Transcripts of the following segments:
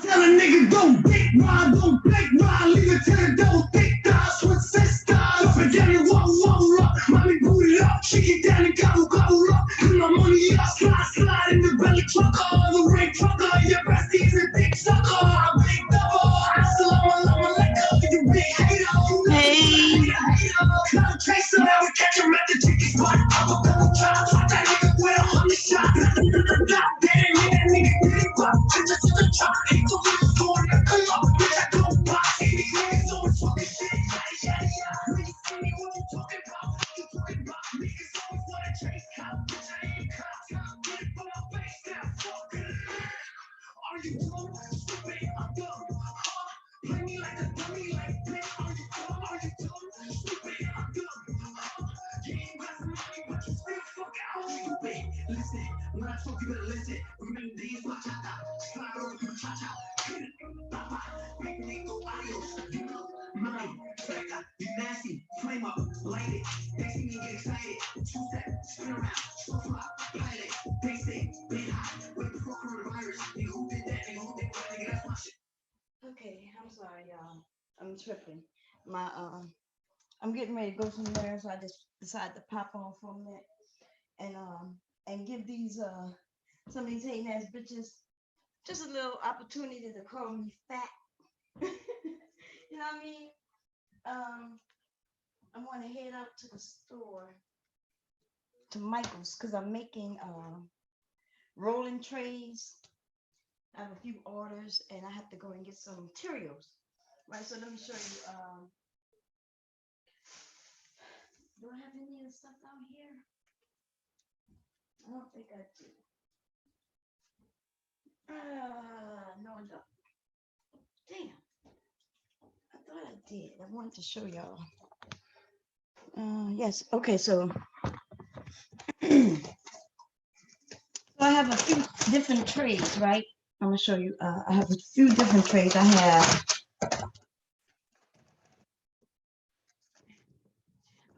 Tell a nigga don't big ride, don't big ride, leave it to the double thick thighs, switch sisters. Up and down and wobble up, mommy boot it up, shake it down and gobble up. Put my money up, slide in the belly trucker, the ring trucker, your besties a dick sucker. Big double, assalamu alaikum, you big hater. Hey. Cloud chaser, now we catch him at the chicken spot. I'm a double drop, shot that nigga with 100 shots. Damn, that nigga did it, but I just took a chop. He told me to go in the club, bitch, I don't buy. These niggas always talking shit, yada, yada. Niggas see me, what you talking about? What you talking about? Niggas always wanna chase cop, bitch, I ain't cop. Get it from my face, now fuck it. Are you dumb? Stupid, I'm dumb. Play me like a dummy, like bitch. Are you dumb? Are you dumb? Stupid, I'm dumb. You ain't got some money, but you still fuck out. Stupid. Listen, when I talk, you better listen. Remember these bachata, slide over the cha-cha. Hit it, papa, big nigga, adios. You know, mine, Becca, you nasty. Flame up, light it. They see me get excited. Two-step, spin around, flip-flop, pilot. They say, been hot, with the coronavirus. Nigga, who did that? Nigga, who did that? Nigga, that's my shit. Okay, I'm sorry, y'all. I'm tripping. My I'm getting ready to go somewhere, so I just decided to pop on for a minute and give these some of these hating ass bitches just a little opportunity to call me fat. You know what I mean? I want to head out to the store to Michael's because I'm making rolling trays. I have a few orders and I have to go and get some materials. Right, so let me show you. Do I have any of the stuff down here? I don't think I do. No, I don't. Damn. I thought I did. I wanted to show y'all. Yes. Okay, so I have a few different trays, right? I'm gonna show you. I have a few different trays. I have.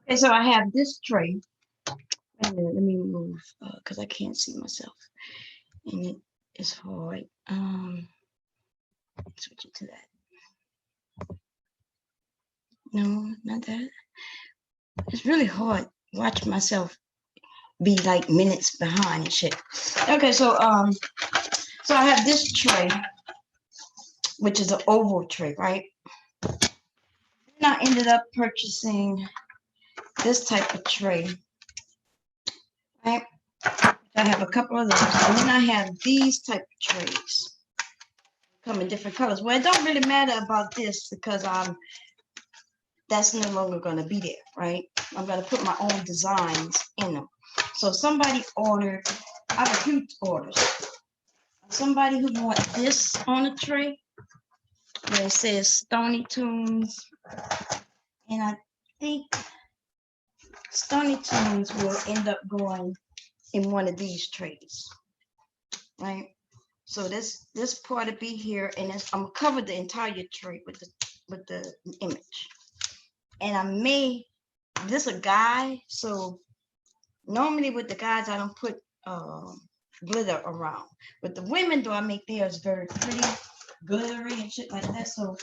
Okay, so I have this tray. Let me move because I can't see myself, and it is hard. Switch it to that. No, not that. It's really hard. Watch myself be like minutes behind and shit. Okay, so I have this tray, which is an oval tray, right? And I ended up purchasing this type of tray, right? I have a couple of those, and then I have these type of trays, come in different colors. Well, it don't really matter about this because that's no longer gonna be there, right? I'm gonna put my own designs in them. So somebody ordered, I have a few orders. Somebody who wants this on a tray, where it says Stony Tunes, and I think Stony Tunes will end up going in one of these trays, right? So this part to be here, and I'm gonna cover the entire tray with the image. And I made this a guy, so normally with the guys I don't put glitter around. With the women, though, I make theirs very pretty, glittery and shit like that. So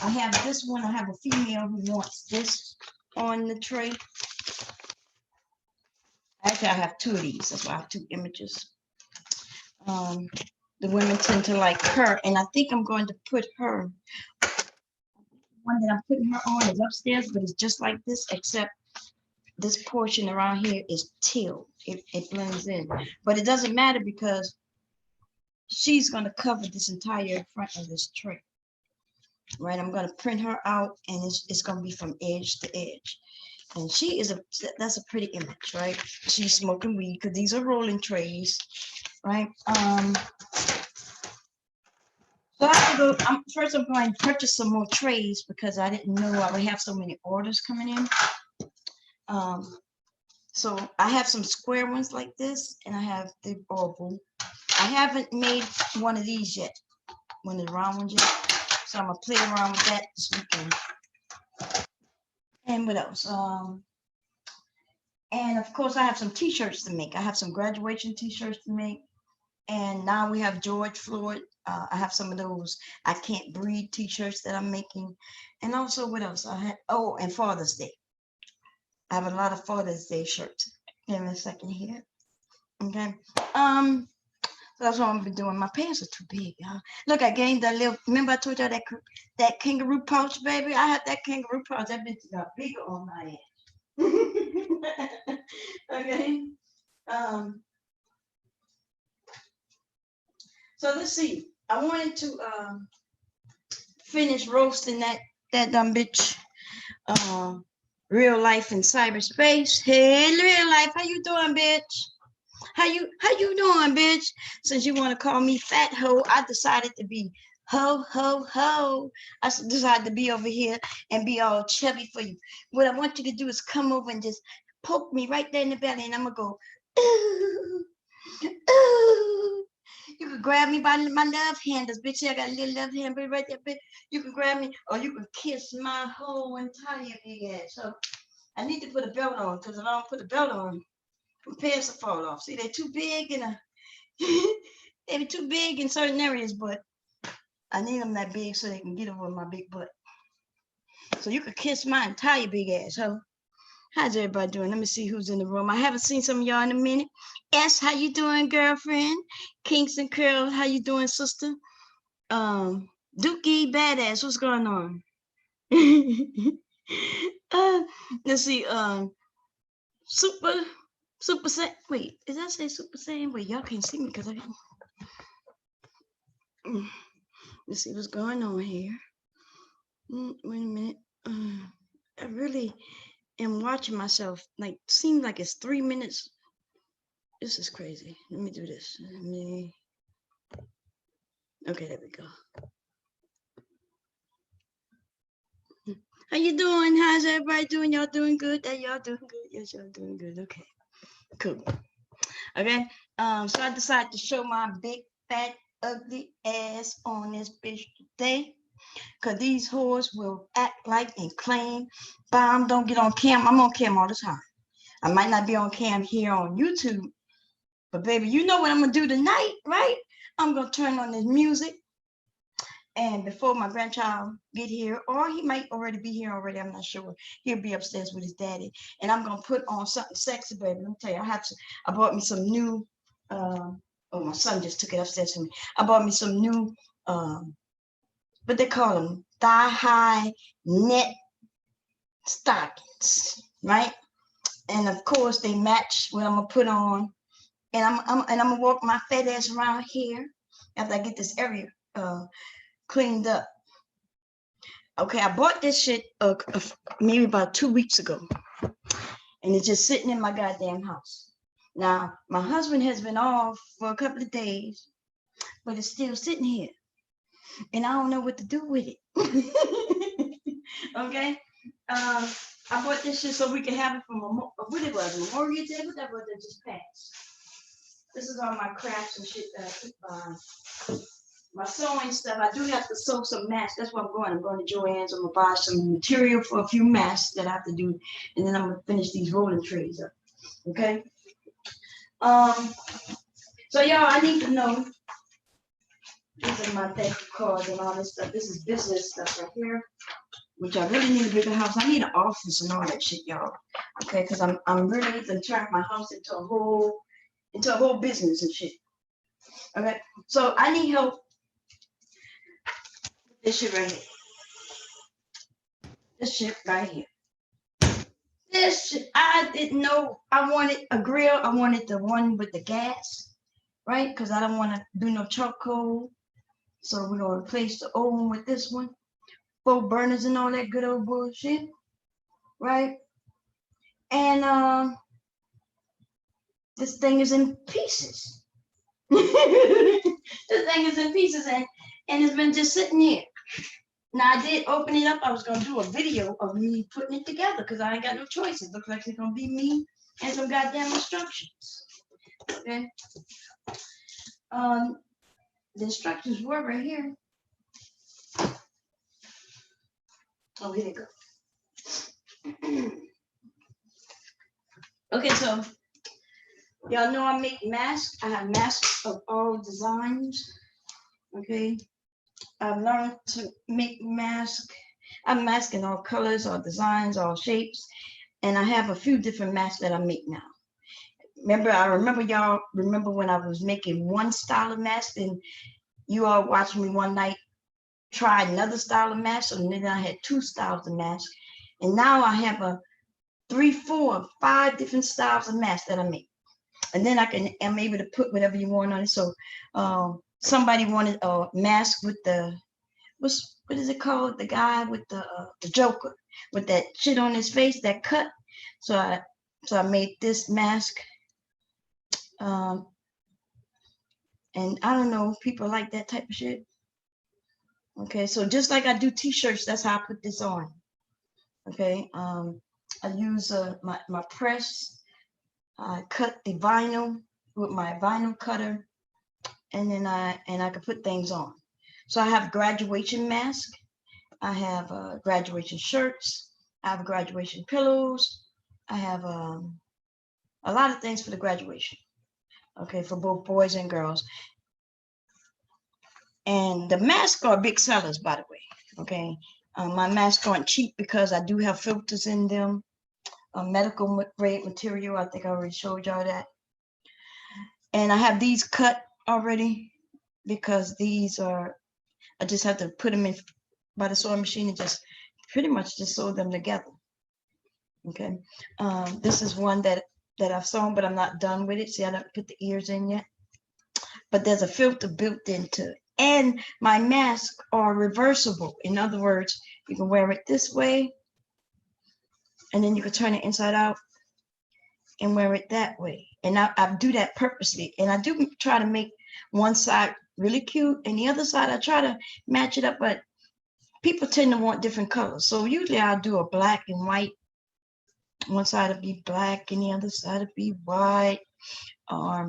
I have this one. I have a female who wants this on the tray. Actually, I have two of these. That's why I have two images. The women tend to like her, and I think I'm going to put her. One that I'm putting her on is upstairs, but it's just like this, except this portion around here is teal. It blends in, but it doesn't matter because she's going to cover this entire front of this tray. Right, I'm going to print her out, and it's going to be from edge to edge. And she is that's a pretty image, right? She's smoking weed because these are rolling trays, right? So I have to go. First, I'm going to purchase some more trays because I didn't know I would have so many orders coming in. So I have some square ones like this, and I have the oval. I haven't made one of these yet, one of the round ones yet. So I'm gonna play around with that this weekend. And what else? And of course, I have some t-shirts to make. I have some graduation t-shirts to make. And now we have George Floyd. I have some of those I Can't Breathe t-shirts that I'm making. And also what else? I had, oh, and Father's Day. I have a lot of Father's Day shirts. Give me a second here. Okay. So that's what I'm been doing. My pants are too big, y'all. Look, I gained that little. Remember I told y'all that kangaroo pouch, baby? I had that kangaroo pouch. That bitch got bigger on my ass. Okay. Um. So let's see. I wanted to finish roasting that dumb bitch. Uh, real life in cyberspace. Hey, real life, how you doing, bitch? How you doing, bitch? Since you want to call me fat hoe, I decided to be ho ho ho. I decided to be over here and be all chubby for you. What I want you to do is come over and just poke me right there in the belly, and I'm gonna go ooh, ooh. You can grab me by my love handles, bitch. I got a little love handle right there, bitch. You can grab me, or you can kiss my whole entire big ass. So I need to put a belt on, because if I don't put a belt on, my pants will fall off. See, they're too big and they be too big in certain areas, but I need them that big so they can get over my big butt. So you could kiss my entire big ass, huh? How's everybody doing? Let me see who's in the room. I haven't seen some of y'all in a minute. S, how you doing, girlfriend? Kingston Curl, how you doing, sister? Dookie Badass, what's going on? Let's see. Super Saiyan. Wait, did I say Super Saiyan? Wait, y'all can't see me because I. Let's see what's going on here. Wait a minute. I really am watching myself. Like, seems like it's 3 minutes. This is crazy. Let me do this. Okay, there we go. How you doing? How's everybody doing? Y'all doing good? Y'all doing good? Yes, y'all doing good. Okay, cool. Okay. So I decided to show my big, fat, ugly ass on this bitch today. Cause these whores will act like and claim, Bomb, don't get on cam. I'm on cam all the time. I might not be on cam here on YouTube, but baby, you know what I'm gonna do tonight, right? I'm gonna turn on this music, and before my grandchild get here, or he might already be here already, I'm not sure. He'll be upstairs with his daddy, and I'm gonna put on something sexy, baby. Let me tell you, I bought me some new. Oh, my son just took it upstairs for me. I bought me some new. What they call them, thigh-high net stockings, right? And of course, they match what I'm gonna put on, and I'm gonna walk my fat ass around here after I get this area cleaned up. Okay, I bought this shit maybe about 2 weeks ago, and it's just sitting in my goddamn house. Now, my husband has been off for a couple of days, but it's still sitting here, and I don't know what to do with it. Okay, I bought this shit so we can have it from what it was, Memorial Day, whatever that just passed. This is all my crafts and shit that I keep buying. My sewing stuff, I do have to sew some masks. That's where I'm going. I'm going to Joann's. I'm gonna buy some material for a few masks that I have to do, and then I'm gonna finish these rolling trays up. Okay. So y'all, I need to know. These are my thank you cards and all this stuff. This is business stuff right here, which I really need a bigger house. I need an office and all that shit, y'all. Okay, because I'm really gonna turn my house into a whole business and shit. Okay, so I need help with this shit right here. This shit right here. This shit, I didn't know I wanted a grill. I wanted the one with the gas, right? Because I don't want to do no charcoal. So we're gonna replace the old one with this one. 4 burners and all that good old bullshit, right? And this thing is in pieces. This thing is in pieces, and it's been just sitting here. Now I did open it up. I was gonna do a video of me putting it together because I ain't got no choices. Looks like it's gonna be me and some goddamn instructions. Okay. The instructions were right here. Oh, here they go. Okay, so Y'all know I make masks. I have masks of all designs. Okay. I've learned to make masks. I'm masking all colors, all designs, all shapes. And I have a few different masks that I make now. I remember y'all remember when I was making one style of mask and you all watched me one night try another style of mask. And then I had 2 styles of mask. And now I have a 3, 4, 5 different styles of masks that I make. And then I'm able to put whatever you want on it. So somebody wanted a mask with the, what is it called? The guy with the Joker with that shit on his face, that cut. So I made this mask. And I don't know, people like that type of shit. Okay, so just like I do t-shirts, that's how I put this on. Okay, I use my press. I cut the vinyl with my vinyl cutter, and then I can put things on. So I have graduation mask. I have graduation shirts. I have graduation pillows. I have a lot of things for the graduation. Okay, for both boys and girls. And the masks are big sellers, by the way. Okay, my masks aren't cheap because I do have filters in them. Medical grade material. I think I already showed y'all that. And I have these cut already because these are, I just have to put them in by the sewing machine and just pretty much just sew them together. Okay, this is one that I've sewn, but I'm not done with it. See, I don't put the ears in yet. But there's a filter built into it. And my masks are reversible. In other words, you can wear it this way, and then you can turn it inside out and wear it that way. And I do that purposely. And I do try to make one side really cute and the other side I try to match it up, but people tend to want different colors. So usually I'll do a black and white. One side will be black and the other side will be white. I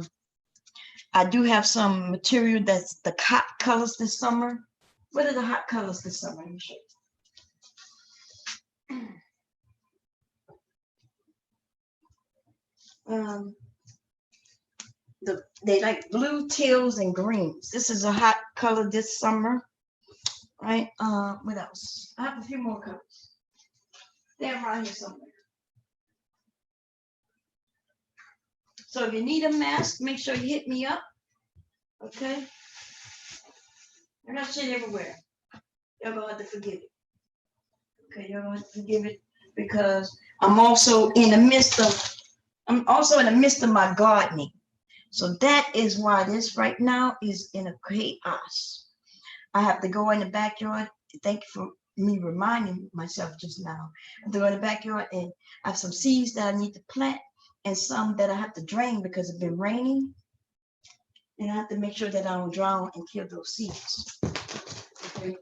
do have some material that's the hot colors this summer. What are the hot colors this summer? Let me show you. They like blue, teals, and greens. This is a hot color this summer, right? What else? I have a few more colors. They're around here somewhere. So if you need a mask, make sure you hit me up. Okay? I got shit everywhere. Y'all gonna have to forgive it. Okay, y'all gonna have to forgive it because I'm also in the midst of my gardening. So that is why this right now is in a chaos. I have to go in the backyard. Thank you for me reminding myself just now. I have to go in the backyard and I have some seeds that I need to plant and some that I have to drain because it's been raining. And I have to make sure that I don't drown and kill those seeds. Okay.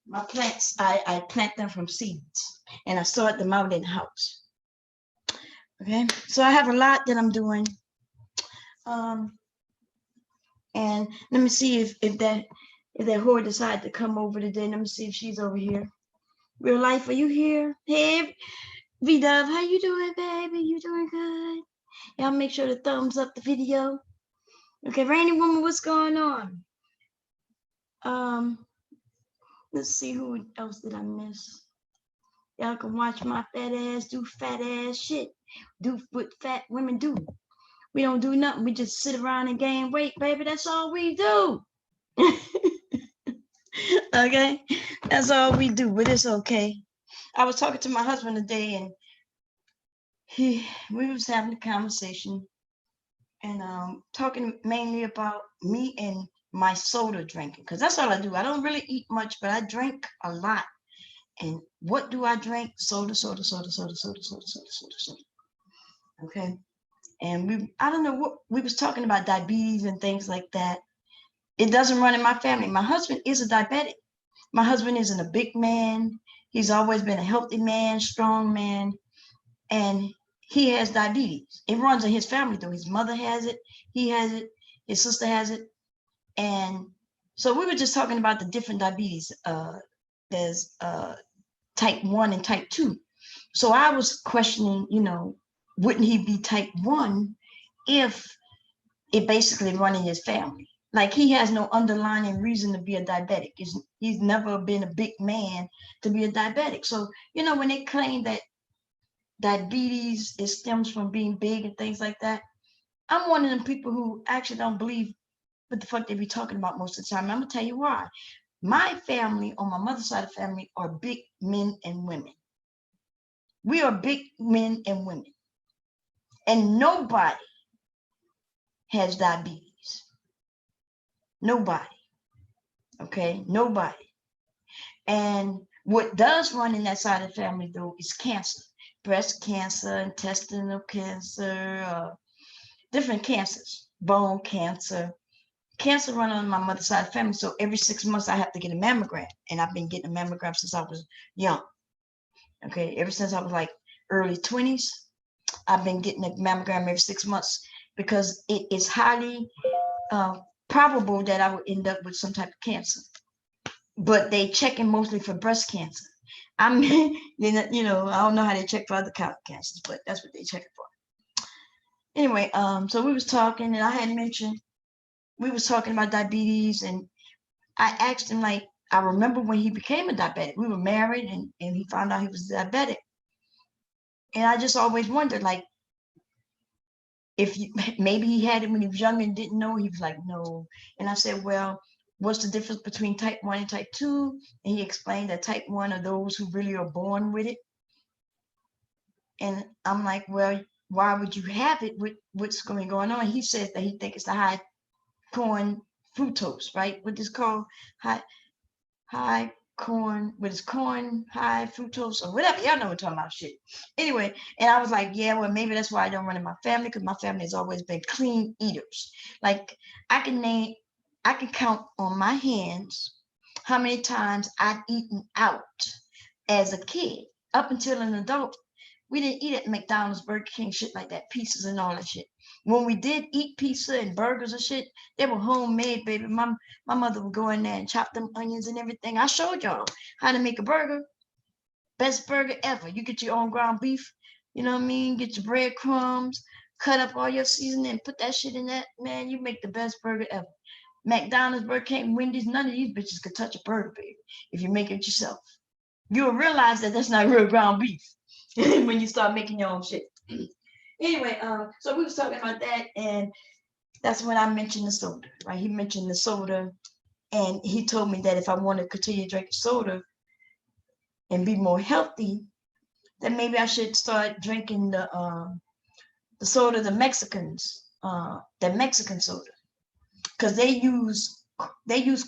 My plants, I plant them from seeds and I sort them out in the house. Okay, so I have a lot that I'm doing. And let me see if that whore decided to come over today. Let me see if she's over here. Real life, are you here? Hey, V-Dove, how you doing, baby? You doing good? Y'all make sure to thumbs up the video. Okay, Rainy Woman, what's going on? Let's see, who else did I miss? Y'all can watch my fat ass do fat ass shit. Do what fat women do. We don't do nothing. We just sit around and gain weight, baby. That's all we do. Okay, that's all we do, but it's okay. I was talking to my husband today and we was having a conversation and talking mainly about me and my soda drinking, because that's all I do. I don't really eat much, but I drink a lot. And what do I drink? Soda. Okay. And I don't know what we was talking about, diabetes and things like that. It doesn't run in my family. My husband is a diabetic. My husband isn't a big man. He's always been a healthy man, strong man, and he has diabetes. It runs in his family though. His mother has it, he has it, his sister has it. And so we were just talking about the different diabetes. There's type 1 and type 2. So I was questioning, wouldn't he be type 1 if it basically running his family. Like he has no underlying reason to be a diabetic. He's never been a big man to be a diabetic. So, you know, when they claim that diabetes, it stems from being big and things like that, I'm one of them people who actually don't believe what the fuck they be talking about most of the time. I'm gonna tell you why. My family, on my mother's side of the family, are big men and women. We are big men and women. And nobody has diabetes. Nobody. Okay? Nobody. And what does run in that side of the family, though, is cancer. Breast cancer, intestinal cancer, different cancers, bone cancer. Cancer run on my mother's side of the family. So every 6 months, I have to get a mammogram. And I've been getting a mammogram since I was young. Okay? Ever since I was like early 20s, I've been getting a mammogram every 6 months because it is highly probable that I would end up with some type of cancer. But they checking mostly for breast cancer. I mean, you know, I don't know how they check for other kind of cancers, but that's what they check for. Anyway, so we was talking, and I had mentioned we was talking about diabetes, and I asked him, like, I remember when he became a diabetic. We were married, and he found out he was diabetic, and I just always wondered, like, if maybe he had it when he was young and didn't know. He was like, no. And I said, well, what's the difference between type 1 and type 2? And he explained that type 1 are those who really are born with it. And I'm like, well, why would you have it? What's going on? He said that he thinks it's the high corn fructose, right? What is called high corn, what is corn, high fructose, or whatever. Y'all know what I'm talking about, shit. Anyway, and I was like, yeah, well, maybe that's why I don't run in my family, because my family has always been clean eaters. Like, I can count on my hands how many times I've eaten out as a kid. Up until an adult, we didn't eat at McDonald's, Burger King, shit like that, pizzas and all that shit. When we did eat pizza and burgers and shit, they were homemade, baby. My mother would go in there and chop them onions and everything. I showed y'all how to make a burger. Best burger ever. You get your own ground beef, you know what I mean? Get your breadcrumbs, cut up all your seasoning and put that shit in that. Man, you make the best burger ever. McDonald's, Burger King, Wendy's, none of these bitches could touch a burger, baby, if you make it yourself. You'll realize that that's not real ground beef when you start making your own shit. Anyway, so we was talking about that, and that's when I mentioned the soda, right? He mentioned the soda, and he told me that if I want to continue drinking soda and be more healthy, then maybe I should start drinking the soda the Mexicans, the Mexican soda, because they use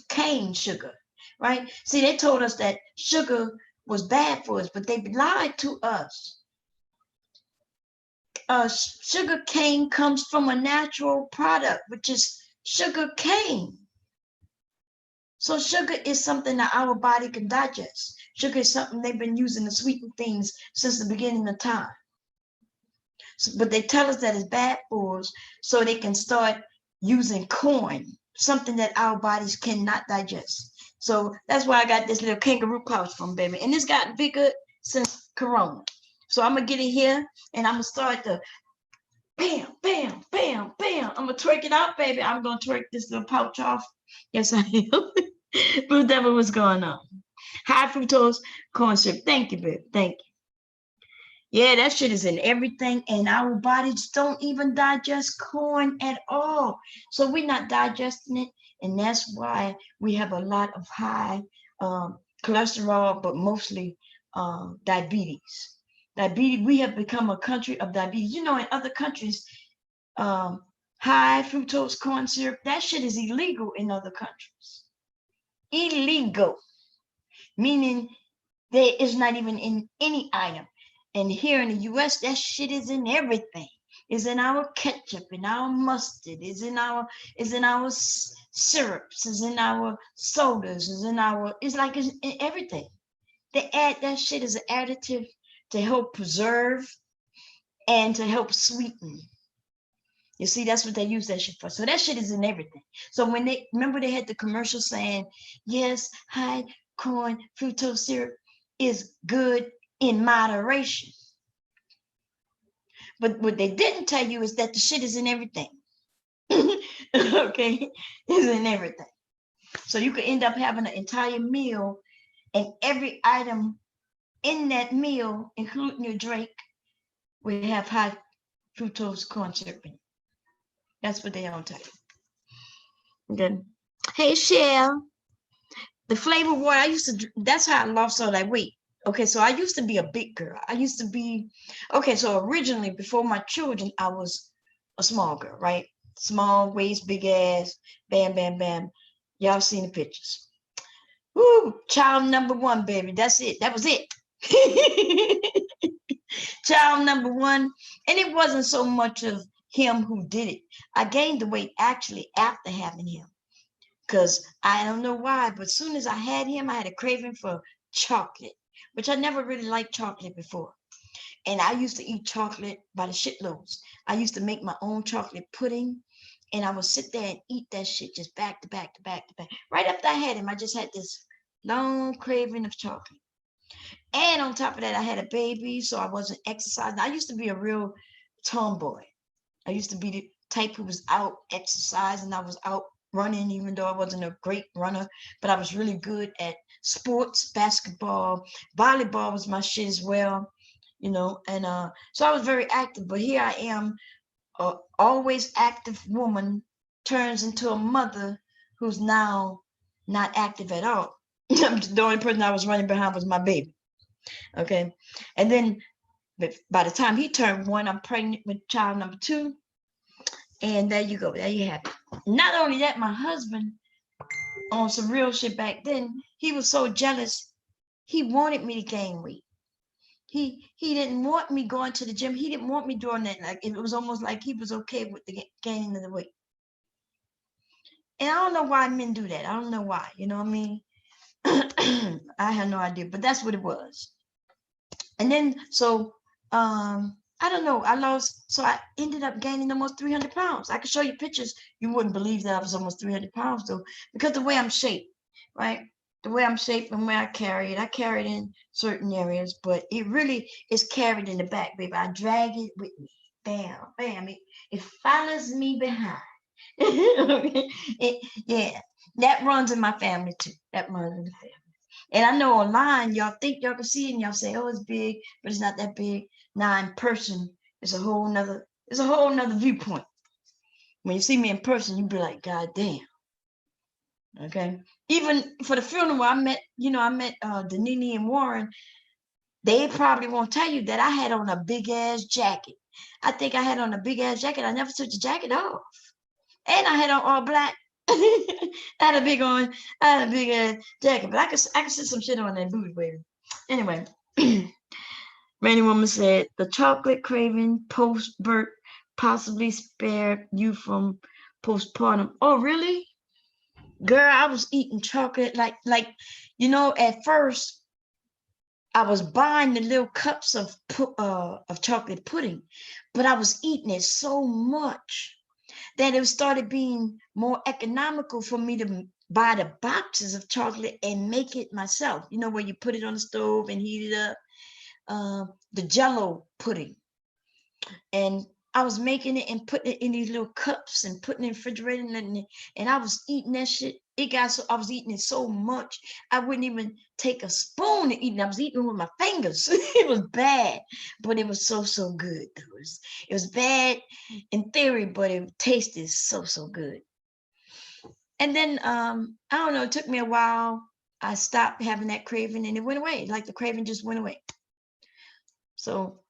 cane sugar, right? See, they told us that sugar was bad for us, but they lied to us. Sugar cane comes from a natural product, which is sugar cane. So sugar is something that our body can digest. Sugar is something they've been using to sweeten things since the beginning of time. So, but they tell us that it's bad for us, so they can start using corn, something that our bodies cannot digest. So that's why I got this little kangaroo pouch from, baby. And it's gotten bigger since Corona. So I'm going to get in here, and I'm going to start to bam, bam, bam, bam. I'm going to twerk it out, baby. I'm going to twerk this little pouch off. Yes, I am. But that was going on. High fructose corn syrup. Thank you, baby. Thank you. Yeah, that shit is in everything, and our bodies don't even digest corn at all. So we're not digesting it, and that's why we have a lot of high cholesterol, but mostly diabetes. Diabetes, we have become a country of diabetes. You know, in other countries, high fructose corn syrup, that shit is illegal in other countries. Illegal, meaning there is not even in any item. And here in the US, that shit is in everything. It's in our ketchup, in our mustard, it's in our syrups, it's in our sodas, it's like it's in everything. They add that shit as an additive to help preserve and to help sweeten. You see, that's what they use that shit for. So that shit is in everything. So when they had the commercial saying, yes, high corn fructose syrup is good in moderation. But what they didn't tell you is that the shit is in everything. Okay, it's in everything. So you could end up having an entire meal, and every item in that meal, including your drink, will have high fructose corn syrup in it. That's what they don't tell you. Okay. Hey, Shell. The flavor water, I used to, that's how I lost all that weight. Okay, so I used to be a big girl. I used to be, okay, so originally before my children, I was a small girl, right? Small waist, big ass, bam, bam, bam. Y'all seen the pictures. Woo, child number one, baby. That's it. That was it. Child number one. And it wasn't so much of him who did it. I gained the weight actually after having him. Because I don't know why, but as soon as I had him, I had a craving for chocolate, which I never really liked chocolate before. And I used to eat chocolate by the shitloads. I used to make my own chocolate pudding, and I would sit there and eat that shit just back to back to back to back. Right after I had him, I just had this long craving of chocolate. And on top of that, I had a baby, so I wasn't exercising. I used to be a real tomboy. I used to be the type who was out exercising. I was out running, even though I wasn't a great runner, but I was really good at sports, basketball, volleyball was my shit as well, you know, and so I was very active. But here I am, a always active woman turns into a mother who's now not active at all. The only person I was running behind was my baby. Okay, and then by the time he turned one, I'm pregnant with child number two. And there you go. There you have it. Not only that, my husband, on some real shit back then, he was so jealous. He wanted me to gain weight. He didn't want me going to the gym. He didn't want me doing that. Like, it was almost like he was okay with the gaining of the weight. And I don't know why men do that. I don't know why. You know what I mean? I have no idea, but that's what it was. And then so I don't know. I lost, so I ended up gaining almost 300 pounds. I could show you pictures. You wouldn't believe that I was almost 300 pounds though, because the way I'm shaped, right? The way I'm shaped and where I carry it in certain areas, but it really is carried in the back, baby. I drag it with me. Bam, bam. It follows me behind. Yeah, that runs in my family too. That runs in the family. And I know online, y'all think y'all can see it and y'all say, oh, it's big, but it's not that big. Now in person, it's a whole nother viewpoint. When you see me in person, you be like, God damn. Okay. Even for the funeral, I met Danini and Warren. They probably won't tell you that I had on a big ass jacket. I think I had on a big ass jacket. I never took the jacket off. And I had on all black. I had a big ass jacket, but I could sit some shit on that booty, baby. Anyway, Rainy Woman said the chocolate craving post-birth possibly spared you from postpartum. Oh, really? Girl, I was eating chocolate like at first I was buying the little cups of chocolate pudding, but I was eating it so much that it started being more economical for me to buy the boxes of chocolate and make it myself. You know, where you put it on the stove and heat it up, the Jell-O pudding. And I was making it and putting it in these little cups and putting it in the refrigerator, and I was eating that shit. I was eating it so much, I wouldn't even take a spoon to eat it. I was eating with my fingers. It was bad, but it was so good. It was bad in theory, but it tasted so good. And then I don't know, it took me a while. I stopped having that craving and it went away. Like the craving just went away. So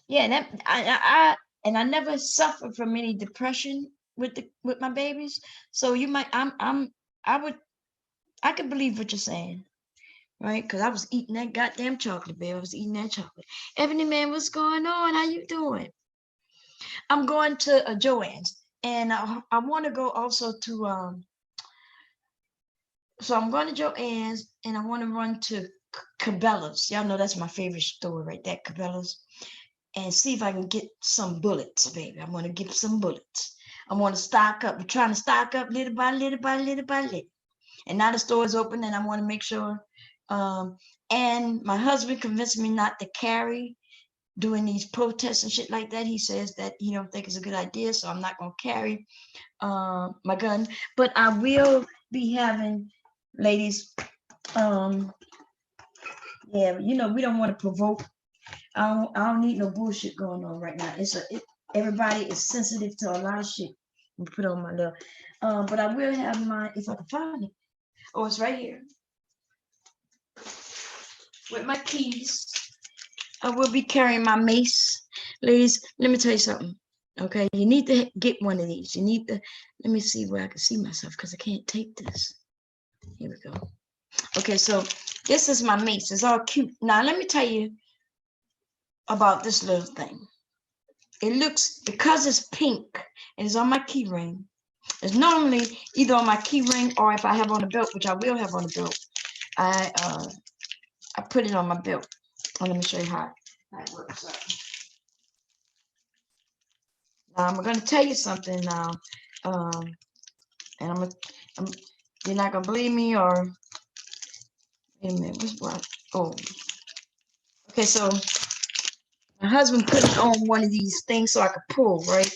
yeah, that I never suffered from any depression with my babies. So you might I could believe what you're saying, right? Because I was eating that goddamn chocolate, babe. I was eating that chocolate. Ebony Man, what's going on? How you doing? I'm going to Joann's, and I want to go also to so I'm going to Joann's, and I want to run to Cabela's. Y'all know that's my favorite store, right there, Cabela's. And see if I can get some bullets, baby. I want to get some bullets. I want to stock up. We're trying to stock up little by little by little by little. And now the store is open, and I want to make sure. And my husband convinced me not to carry doing these protests and shit like that. He says that he don't think it's a good idea, so I'm not gonna carry my gun. But I will be having, ladies, yeah, you know, we don't want to provoke. I don't need no bullshit going on right now. Everybody is sensitive to a lot of shit. Let me put on my little, but I will have my, if I can find it. Oh, it's right here with my keys. I will be carrying my mace. Ladies, let me tell you something. Okay, you need to get one of these. You need to, let me see where I can see myself because I can't take this. Here we go. Okay, so this is my mace. It's all cute. Now, let me tell you about this little thing. It looks, because it's pink and it's on my key ring, it's normally either on my key ring or if I have on a belt, which I will have on a belt, I put it on my belt. Let me show you how it works out. Now I'm gonna tell you something now, and you're not gonna believe me, or wait a minute, what's what? Oh, okay. So my husband put it on one of these things so I could pull, right?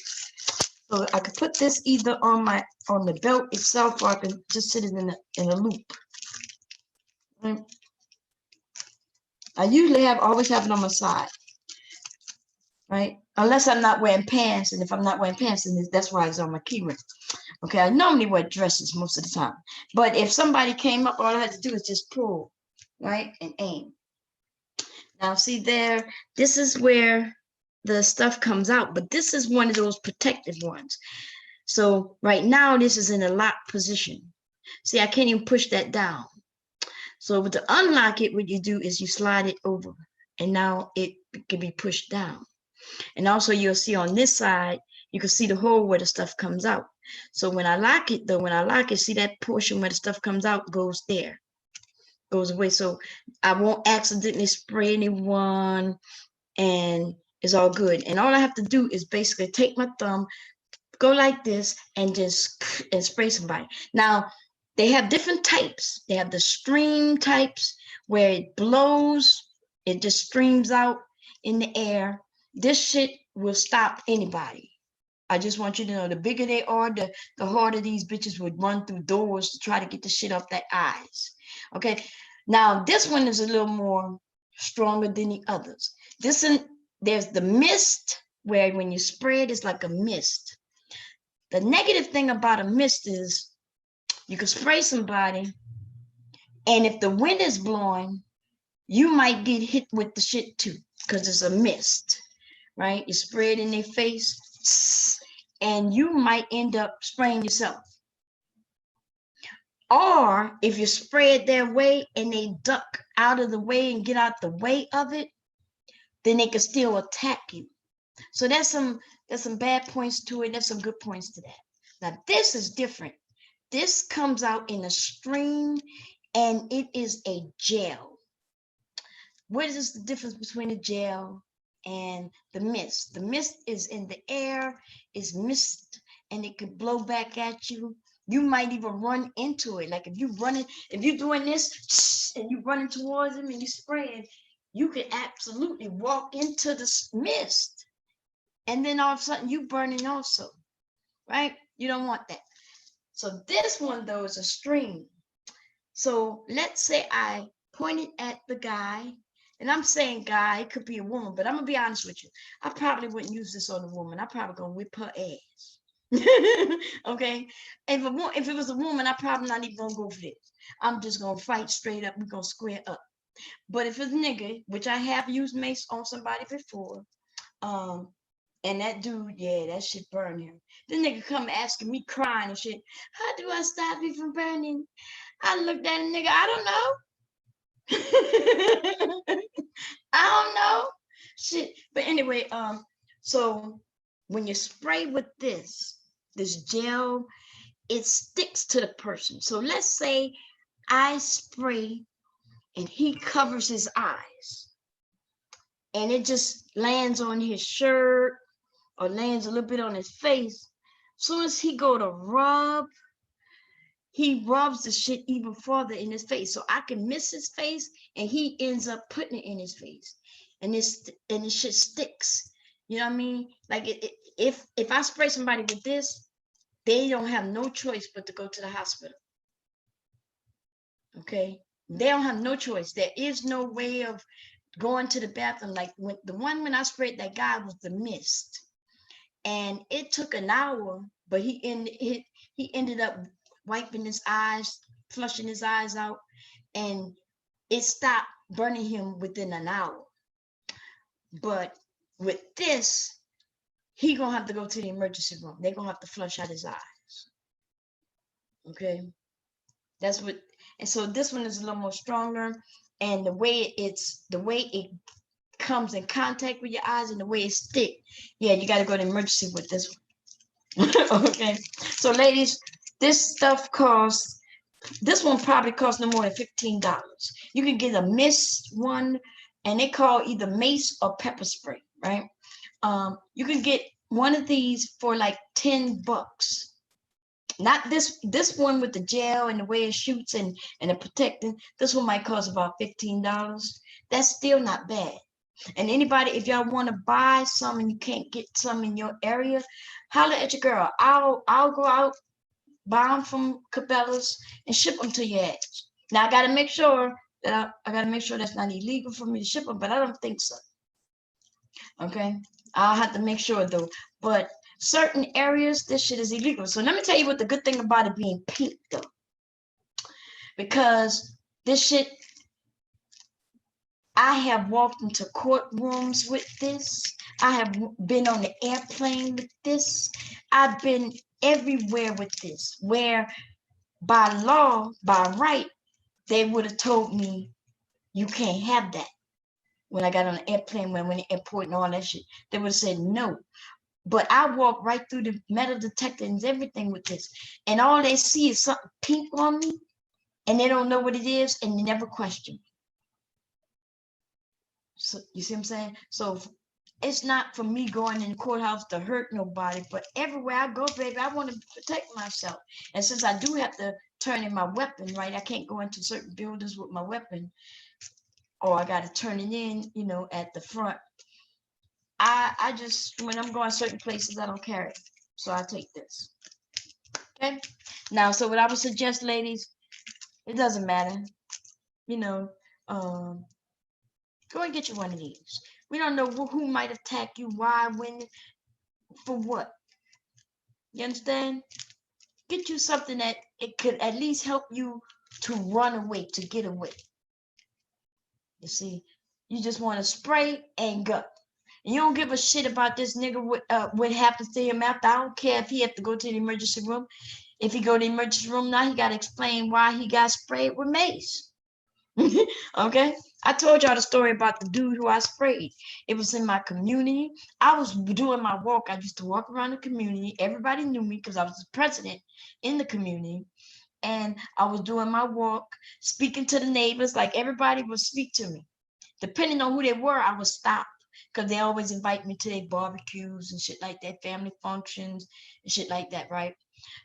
So I could put this either on the belt itself, or I can just sit it in a loop. Right? I usually always have it on my side, right? Unless I'm not wearing pants, and if I'm not wearing pants, then that's why it's on my key ring. Okay, I normally wear dresses most of the time, but if somebody came up, all I had to do is just pull, right, and aim. Now, see there, this is where the stuff comes out, but this is one of those protective ones. So right now, this is in a locked position. See, I can't even push that down. So to unlock it, what you do is you slide it over, and now it can be pushed down. And also you'll see on this side, you can see the hole where the stuff comes out. So when I lock it, see that portion where the stuff comes out goes there, goes away. So I won't accidentally spray anyone, and it's all good. And all I have to do is basically take my thumb, go like this, and just spray somebody. Now, they have different types. They have the stream types where it blows, it just streams out in the air. This shit will stop anybody. I just want you to know, the bigger they are, the harder these bitches would run through doors to try to get the shit off their eyes. Okay, now this one is a little more stronger than the others. This one, there's the mist, where when you spray it, it's like a mist. The negative thing about a mist is you can spray somebody, and if the wind is blowing, you might get hit with the shit too, because it's a mist, right? You spray it in their face, and you might end up spraying yourself. Or if you spray it their way and they duck out of the way and get out the way of it, then they can still attack you. So there's some bad points to it. There's some good points to that. Now this is different. This comes out in a stream, and it is a gel. What is the difference between a gel and the mist? The mist is in the air, is mist, and it could blow back at you. You might even run into it. Like if you're doing this and you're running towards them and you spray it, you could absolutely walk into the mist, and then all of a sudden you burning also, right? You don't want that. So this one though is a stream. So let's say I pointed at the guy, and I'm saying guy, it could be a woman, but I'm gonna be honest with you. I probably wouldn't use this on a woman. I probably gonna whip her ass. Okay, if it was a woman, I probably not even gonna go for this. I'm just gonna fight straight up. We're gonna square up. But if it's a nigga, which I have used mace on somebody before, and that dude, yeah, that shit burned him. The nigga come asking me, crying and shit, how do I stop you from burning? I looked at a nigga, I don't know. I don't know. Shit. But anyway, so when you spray with this gel, it sticks to the person. So let's say I spray and he covers his eyes, and it just lands on his shirt or lands a little bit on his face. As soon as he go to rub, he rubs the shit even further in his face. So I can miss his face, and he ends up putting it in his face. and it shit sticks. You know what I mean? Like if I spray somebody with this, they don't have no choice but to go to the hospital. Okay, they don't have no choice. There is no way of going to the bathroom. Like when I sprayed that guy was the mist, and it took an hour, but he ended up wiping his eyes, flushing his eyes out, and it stopped burning him within an hour. But with this, he gonna have to go to the emergency room. They're gonna have to flush out his eyes. Okay, that's what. And so this one is a little more stronger, and the way it comes in contact with your eyes and the way it stick. Yeah, you got to go to emergency with this one. Okay, so ladies, this stuff costs. This one probably costs no more than $15. You can get a mist one, and they call either mace or pepper spray, right? You can get one of these for like $10. Not this one with the gel and the way it shoots and the protecting. This one might cost about $15. That's still not bad. And anybody, if y'all want to buy some and you can't get some in your area, holler at your girl. I'll go out, buy them from Cabela's and ship them to your ass. Now I gotta make sure that I gotta make sure that's not illegal for me to ship them, but I don't think so. Okay, I'll have to make sure though. But certain areas, this shit is illegal. So let me tell you what the good thing about it being pink though, because this shit, I have walked into courtrooms with this. I have been on the airplane with this. I've been everywhere with this, where by law, by right, they would have told me you can't have that. When I got on the airplane, when the airport and all that shit, they would have said no. But I walk right through the metal detector and everything with this. And all they see is something pink on me, and they don't know what it is, and they never question me. So you see what I'm saying? So it's not for me going in the courthouse to hurt nobody, but everywhere I go, baby, I want to protect myself. And since I do have to turn in my weapon, right? I can't go into certain buildings with my weapon, or I got to turn it in, at the front. I just, when I'm going certain places, I don't carry it. So I take this. Okay. Now, so what I would suggest, ladies, it doesn't matter. Go and get you one of these. We don't know who might attack you, why, when, for what. You understand? Get you something that it could at least help you to run away, to get away. You see, you just want to spray and go. And you don't give a shit about this nigga, what happens to him after. I don't care if he have to go to the emergency room. If he go to the emergency room now, he got to explain why he got sprayed with mace. Okay, I told y'all the story about the dude who I sprayed. It was in my community. I was doing my walk. I used to walk around the community. Everybody knew me because I was the president in the community. And I was doing my walk, speaking to the neighbors, like everybody would speak to me. Depending on who they were, I would stop because they always invite me to their barbecues and shit like that, family functions and shit like that, right?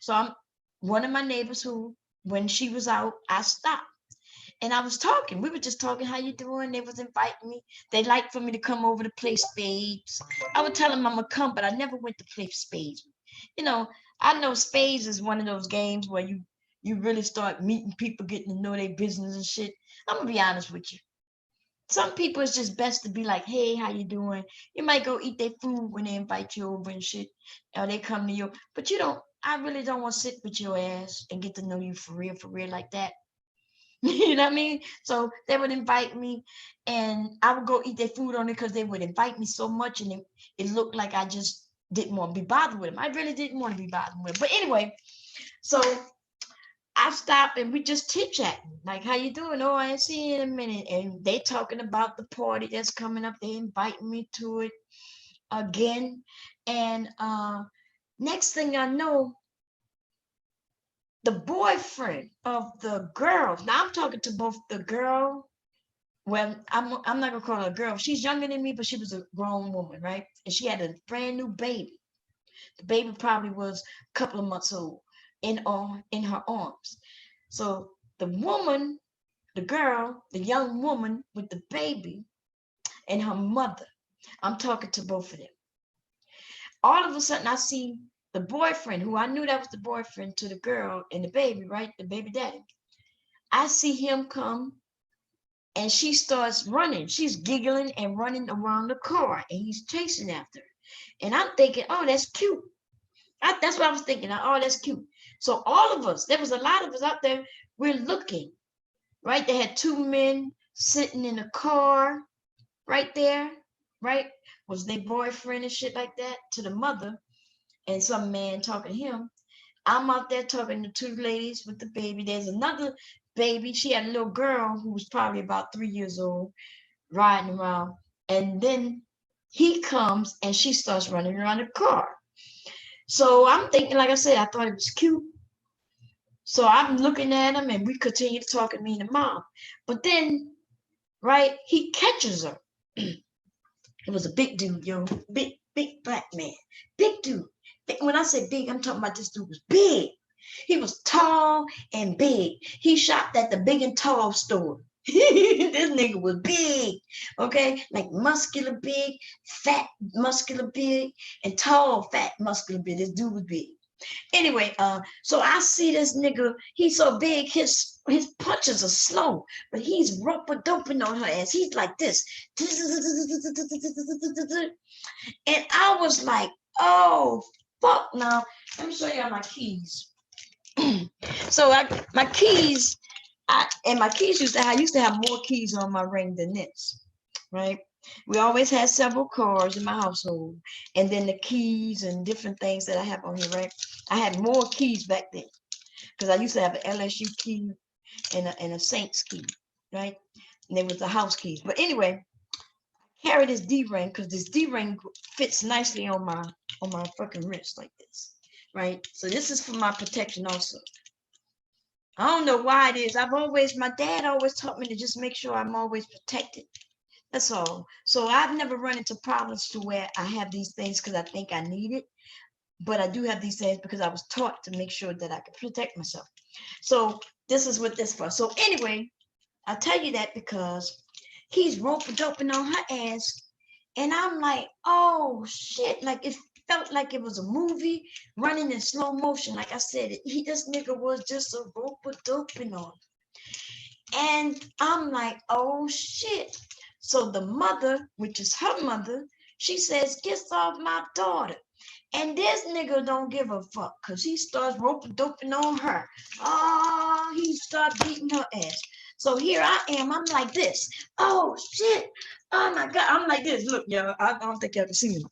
So I'm one of my neighbors who, when she was out, I stopped. And I was talking. We were just talking, how you doing? They was inviting me. They liked for me to come over to play spades. I would tell them I'm gonna come, but I never went to play spades. I know spades is one of those games where you really start meeting people, getting to know their business and shit. I'm gonna be honest with you. Some people, it's just best to be like, hey, how you doing? You might go eat their food when they invite you over and shit, or they come to you. But I really don't want to sit with your ass and get to know you for real like that. You know what I mean? So they would invite me and I would go eat their food on it because they would invite me so much, and it looked like I just didn't want to be bothered with them. I really didn't want to be bothered with them. But anyway, so I stopped and we just chit-chatting. Like, how you doing? Oh, I ain't seen you in a minute. And they talking about the party that's coming up. They inviting me to it again. And next thing I know, the boyfriend of the girl. Now I'm talking to both the girl. Well, I'm not gonna call her a girl. She's younger than me, but she was a grown woman, right? And she had a brand new baby. The baby probably was a couple of months old in her arms. So the woman, the girl, the young woman with the baby, and her mother. I'm talking to both of them. All of a sudden, I see the boyfriend, who I knew that was the boyfriend to the girl and the baby, right? The baby daddy. I see him come and she starts running. She's giggling and running around the car and he's chasing after her. And I'm thinking, oh, that's cute. That's what I was thinking. Oh, that's cute. So all of us, there was a lot of us out there, we're looking, right? They had two men sitting in a car right there, right? Was their boyfriend and shit like that to the mother, and some man talking to him. I'm out there talking to two ladies with the baby. There's another baby. She had a little girl who was probably about 3 years old riding around. And then he comes and she starts running around the car. So I'm thinking, like I said, I thought it was cute. So I'm looking at him and we continue to talk, me and the mom. But then, right, he catches her. It was a big dude, yo. Big black man. Big dude. When I say big, I'm talking about this dude was big. He was tall and big. He shopped at the big and tall store. This nigga was big, okay? Like muscular big, fat muscular big, and tall fat muscular big. This dude was big. Anyway, so I see this nigga, he's so big, his punches are slow, but he's rope-a-doping on her ass. He's like this. And I was like, oh, fuck. Now, let me show you my keys. So my keys, I used to have more keys on my ring than this, right? We always had several cars in my household, and then the keys and different things that I have on here, right? I had more keys back then because I used to have an LSU key and a Saints key, right? And they was the house keys. But anyway, I carry this D-ring because this D-ring fits nicely on my fucking wrist like this, right? So this is for my protection also. I don't know why it is. My dad always taught me to just make sure I'm always protected. That's all. So I've never run into problems to where I have these things because I think I need it. But I do have these things because I was taught to make sure that I could protect myself. So this is what this for. So anyway, I tell you that because he's rope-a-doping on her ass. And I'm like, oh shit. Like it felt like it was a movie running in slow motion. Like I said, this nigga was just a rope-a-doping on. And I'm like, oh shit. So the mother, which is her mother, she says, get off my daughter. And this nigga don't give a fuck because he starts rope-a-doping on her. Oh, he starts beating her ass. So here I am. I'm like this. Oh, shit. Oh, my God. I'm like this. Look, y'all. I don't think y'all can see me.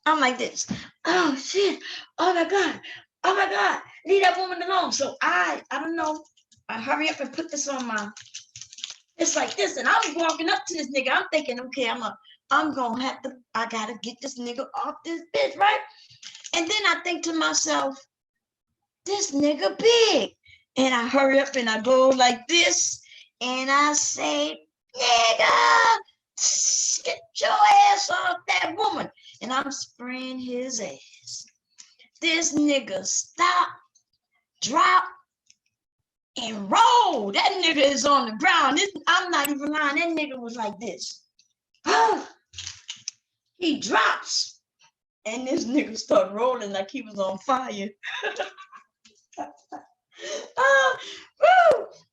I'm like this. Oh, shit. Oh, my God. Oh, my God. Leave that woman alone. So I don't know. I hurry up and put this on my... It's like this, and I'm walking up to this nigga. I'm thinking, okay, I gotta get this nigga off this bitch, right? And then I think to myself, this nigga big. And I hurry up and I go like this, and I say, nigga, get your ass off that woman. And I'm spraying his ass. This nigga stop, drop, and roll. That nigga is on the ground. I'm not even lying. That nigga was like this. He drops. And this nigga start rolling like he was on fire.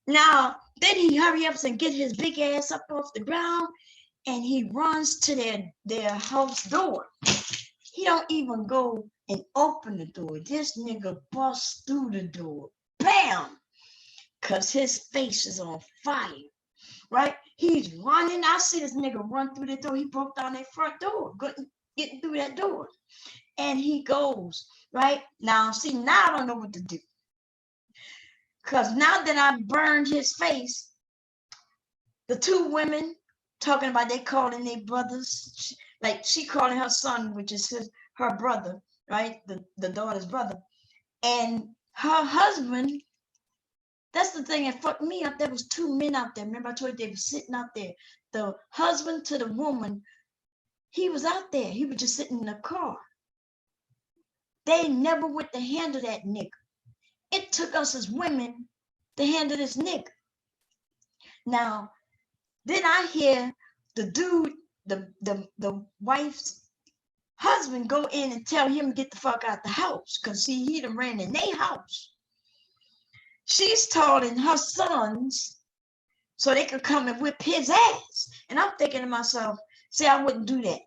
Now, then he hurry up and get his big ass up off the ground. And he runs to their house door. He don't even go and open the door. This nigga busts through the door. Bam! Because his face is on fire, right? He's running. I see this nigga run through the door. He broke down that front door, getting through that door. And he goes, right? Now, see, now I don't know what to do. Because now that I burned his face, the two women talking about they calling their brothers, like she calling her son, which is her brother, right? The daughter's brother. And her husband, that's the thing that fucked me up. There was two men out there. Remember I told you they were sitting out there. The husband to the woman, he was out there. He was just sitting in the car. They never went to handle that nigga. It took us as women to handle this nigga. Now, then I hear the dude, the wife's husband go in and tell him to get the fuck out the house. Cause see, he done ran in their house. She's telling her sons so they could come and whip his ass. And I'm thinking to myself, see, I wouldn't do that.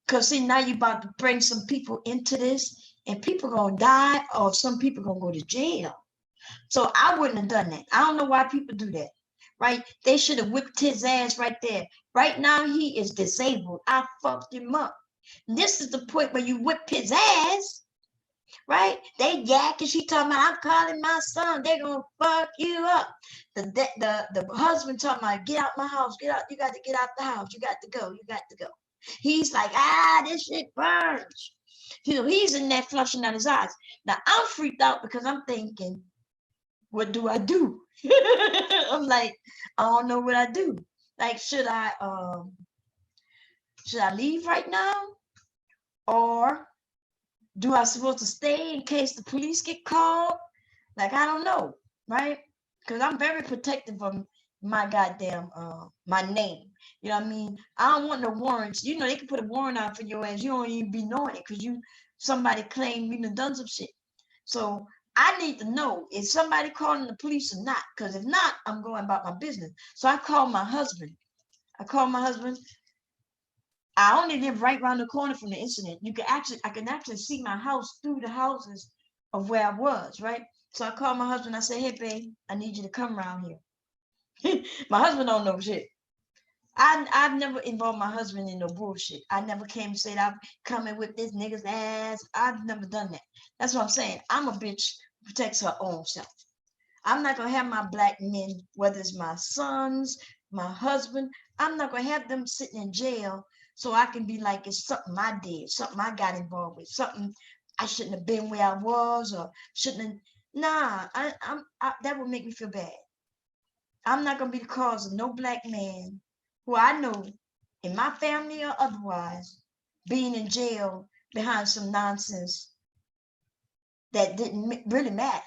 Cause see, now you about to bring some people into this and people gonna die or some people gonna go to jail. So I wouldn't have done that. I don't know why people do that, right? They should have whipped his ass right there. Right now, he is disabled. I fucked him up. This is the point where you whip his ass, right? They yak and she talking about, I'm calling my son. They're going to fuck you up. The husband talking about, get out my house. Get out. You got to get out the house. You got to go. You got to go. He's like, this shit burns. You know, he's in there flushing out his eyes. Now, I'm freaked out because I'm thinking, what do I do? I'm like, I don't know what I do. Like, should I leave right now? Or do I supposed to stay in case the police get called? Like, I don't know, right? Because I'm very protective of my goddamn my name. You know what I mean? I don't want no warrants. You know, they can put a warrant out for your ass. You don't even be knowing it because somebody claimed you done some shit. So I need to know, is somebody calling the police or not? Because if not, I'm going about my business. So I called my husband. I only live right around the corner from the incident. I can actually see my house through the houses of where I was, right? So I called my husband. I said, hey, babe, I need you to come around here. My husband don't know shit. I've never involved my husband in no bullshit. I never came and said I'm coming with this nigga's ass. I've never done that. That's what I'm saying. I'm a bitch who protects her own self. I'm not going to have my black men, whether it's my sons, my husband, I'm not going to have them sitting in jail so I can be like, it's something I did, something I got involved with, something I shouldn't have been where I was or shouldn't have. Nah, that would make me feel bad. I'm not going to be the cause of no black man who I know in my family or otherwise being in jail behind some nonsense that didn't really matter.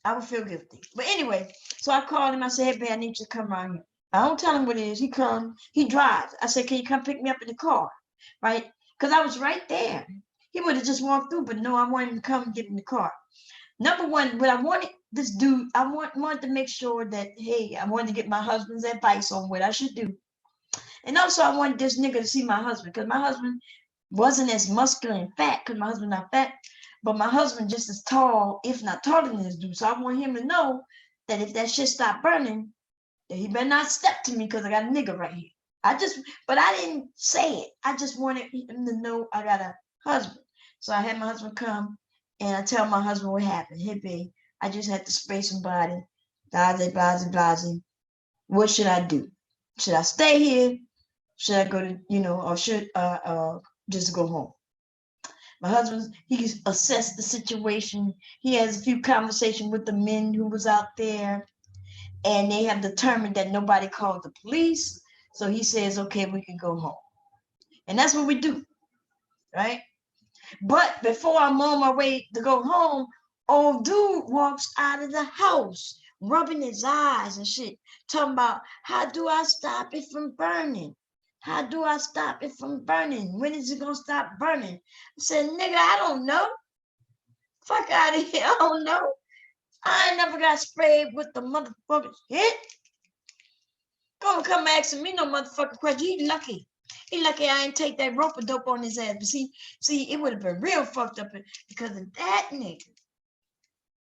I would feel guilty. But anyway, so I called him. I said, hey, babe, I need you to come around here. I don't tell him what it is. He comes, he drives. I said, can you come pick me up in the car? Right? Because I was right there. He would have just walked through, but no, I wanted him to come and get in the car. Number one, what I wanted this dude, I wanted to make sure that, hey, I wanted to get my husband's advice on what I should do. And also I wanted this nigga to see my husband because my husband wasn't as muscular and fat because my husband not fat, but my husband just as tall, if not taller than this dude. So I want him to know that if that shit stop burning, that he better not step to me because I got a nigga right here. But I didn't say it. I just wanted him to know I got a husband. So I had my husband come and I tell my husband what happened. Hey, babe, I just had to spray somebody. Blase. What should I do? Should I stay here? Should I go to, or should just go home? My husband, he assessed the situation. He has a few conversations with the men who was out there, and they have determined that nobody called the police. So he says, okay, we can go home. And that's what we do, right? But before I'm on my way to go home, old dude walks out of the house, rubbing his eyes and shit, talking about, how do I stop it from burning? How do I stop it from burning? When is it going to stop burning? I said, nigga, I don't know. Fuck out of here. I don't know. I ain't never got sprayed with the motherfucker's hit. Don't come asking me no motherfucking question. He lucky. He lucky I ain't take that rope dope on his ass. But see, it would have been real fucked up because of that nigga.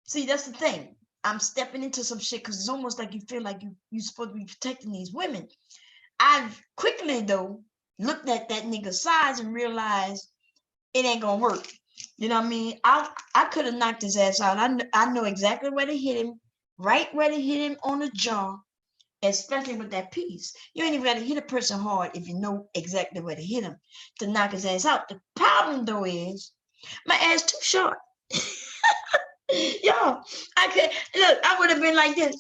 See, that's the thing. I'm stepping into some shit because it's almost like you feel like you're supposed to be protecting these women. I've quickly, though, looked at that nigga's size and realized it ain't gonna work. You know what I mean? I could have knocked his ass out. I know exactly where to hit him, right where to hit him on the jaw, especially with that piece. You ain't even got to hit a person hard if you know exactly where to hit him to knock his ass out. The problem, though, is my ass too short. Y'all, I would have been like this.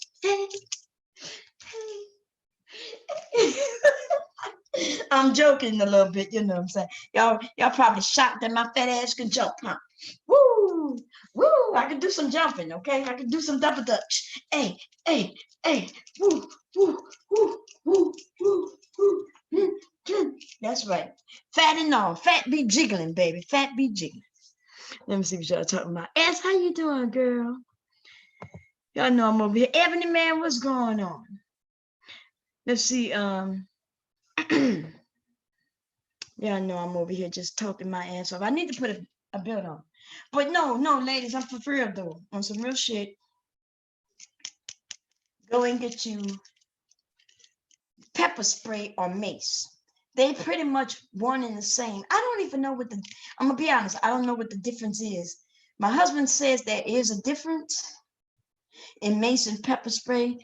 I'm joking a little bit, you know what I'm saying? Y'all probably shocked that my fat ass can jump, huh? Woo, I can do some jumping, okay? I can do some double dutch. Hey, woo. That's right. Fat and all. Fat be jiggling, baby. Fat be jiggling. Let me see what y'all talking about. Ask, how you doing, girl? Y'all know I'm over here. Ebony Man, what's going on? Let's see. Y'all know I'm over here just talking my ass off. I need to put a belt on. But no, ladies, I'm for real though. On some real shit. Go and get you pepper spray or mace. They pretty much one and the same. I don't even know what I'm gonna be honest, I don't know what the difference is. My husband says there is a difference in mace and pepper spray,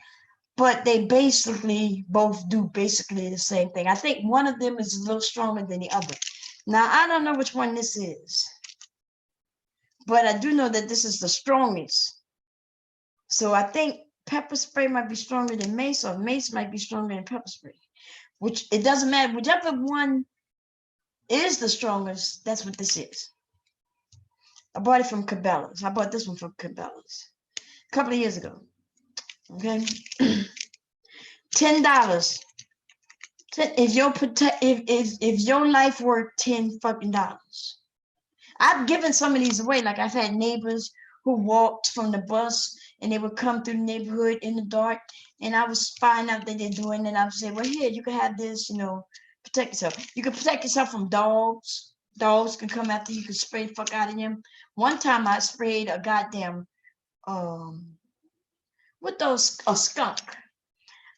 but they basically both do basically the same thing. I think one of them is a little stronger than the other. Now, I don't know which one this is, but I do know that this is the strongest. So I think pepper spray might be stronger than mace, or mace might be stronger than pepper spray. Which, it doesn't matter. Whichever one is the strongest, that's what this is. I bought it from Cabela's. I bought this one from Cabela's a couple of years ago. Okay. $10. If your life worth $10 fucking dollars. I've given some of these away. Like, I've had neighbors who walked from the bus and they would come through the neighborhood in the dark, and I was spying out that they're doing, and I would say, well, here, you can have this, protect yourself. You can protect yourself from dogs. Dogs can come after you, can spray the fuck out of them. One time I sprayed a goddamn, a skunk.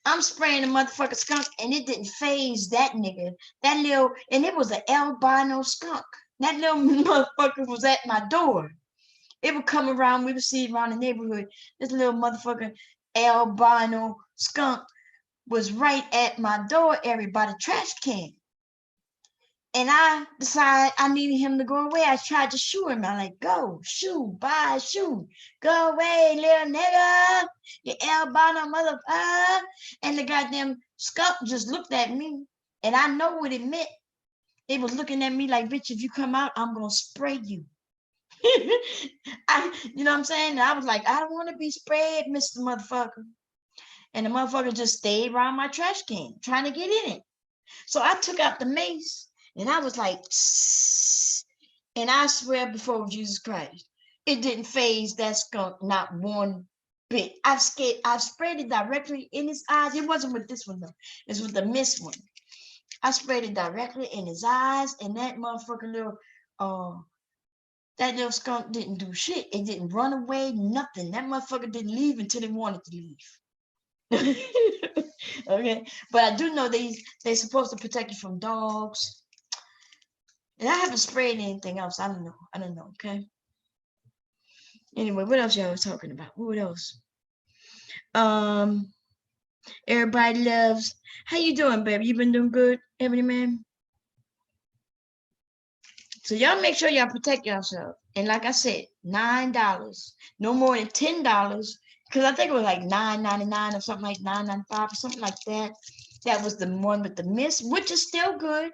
I'm spraying a motherfucking skunk, and it didn't phase that nigga. And it was an albino skunk. That little motherfucker was at my door. It would come around, we would see it around the neighborhood. This little motherfucking albino skunk was right at my door area by the trash can. And I decided I needed him to go away. I tried to shoo him. I'm like, go, shoo, bye, shoo. Go away, little nigga. You albino motherfucker. And the goddamn skunk just looked at me. And I know what it meant. It was looking at me like, bitch, if you come out, I'm going to spray you. You know what I'm saying? And I was like, I don't want to be sprayed, Mr. Motherfucker. And the motherfucker just stayed around my trash can, trying to get in it. So I took out the mace, and I was like, and I swear before Jesus Christ, it didn't phase that skunk not one bit. I've sprayed it directly in his eyes. It wasn't with this one though. It's with the mist one. I sprayed it directly in his eyes, and that motherfucking little skunk didn't do shit. It didn't run away, nothing. That motherfucker didn't leave until it wanted to leave. Okay, but I do know they're supposed to protect you from dogs. And I haven't sprayed anything else. I don't know. Okay. Anyway, what else y'all was talking about? What else? Everybody loves. How you doing, baby? You been doing good, Ebony Man? So y'all make sure y'all protect yourself. And like I said, $9, no more than $10, because I think it was like $9.99 or something, like $9.95 or something like that. That was the one with the mist, which is still good.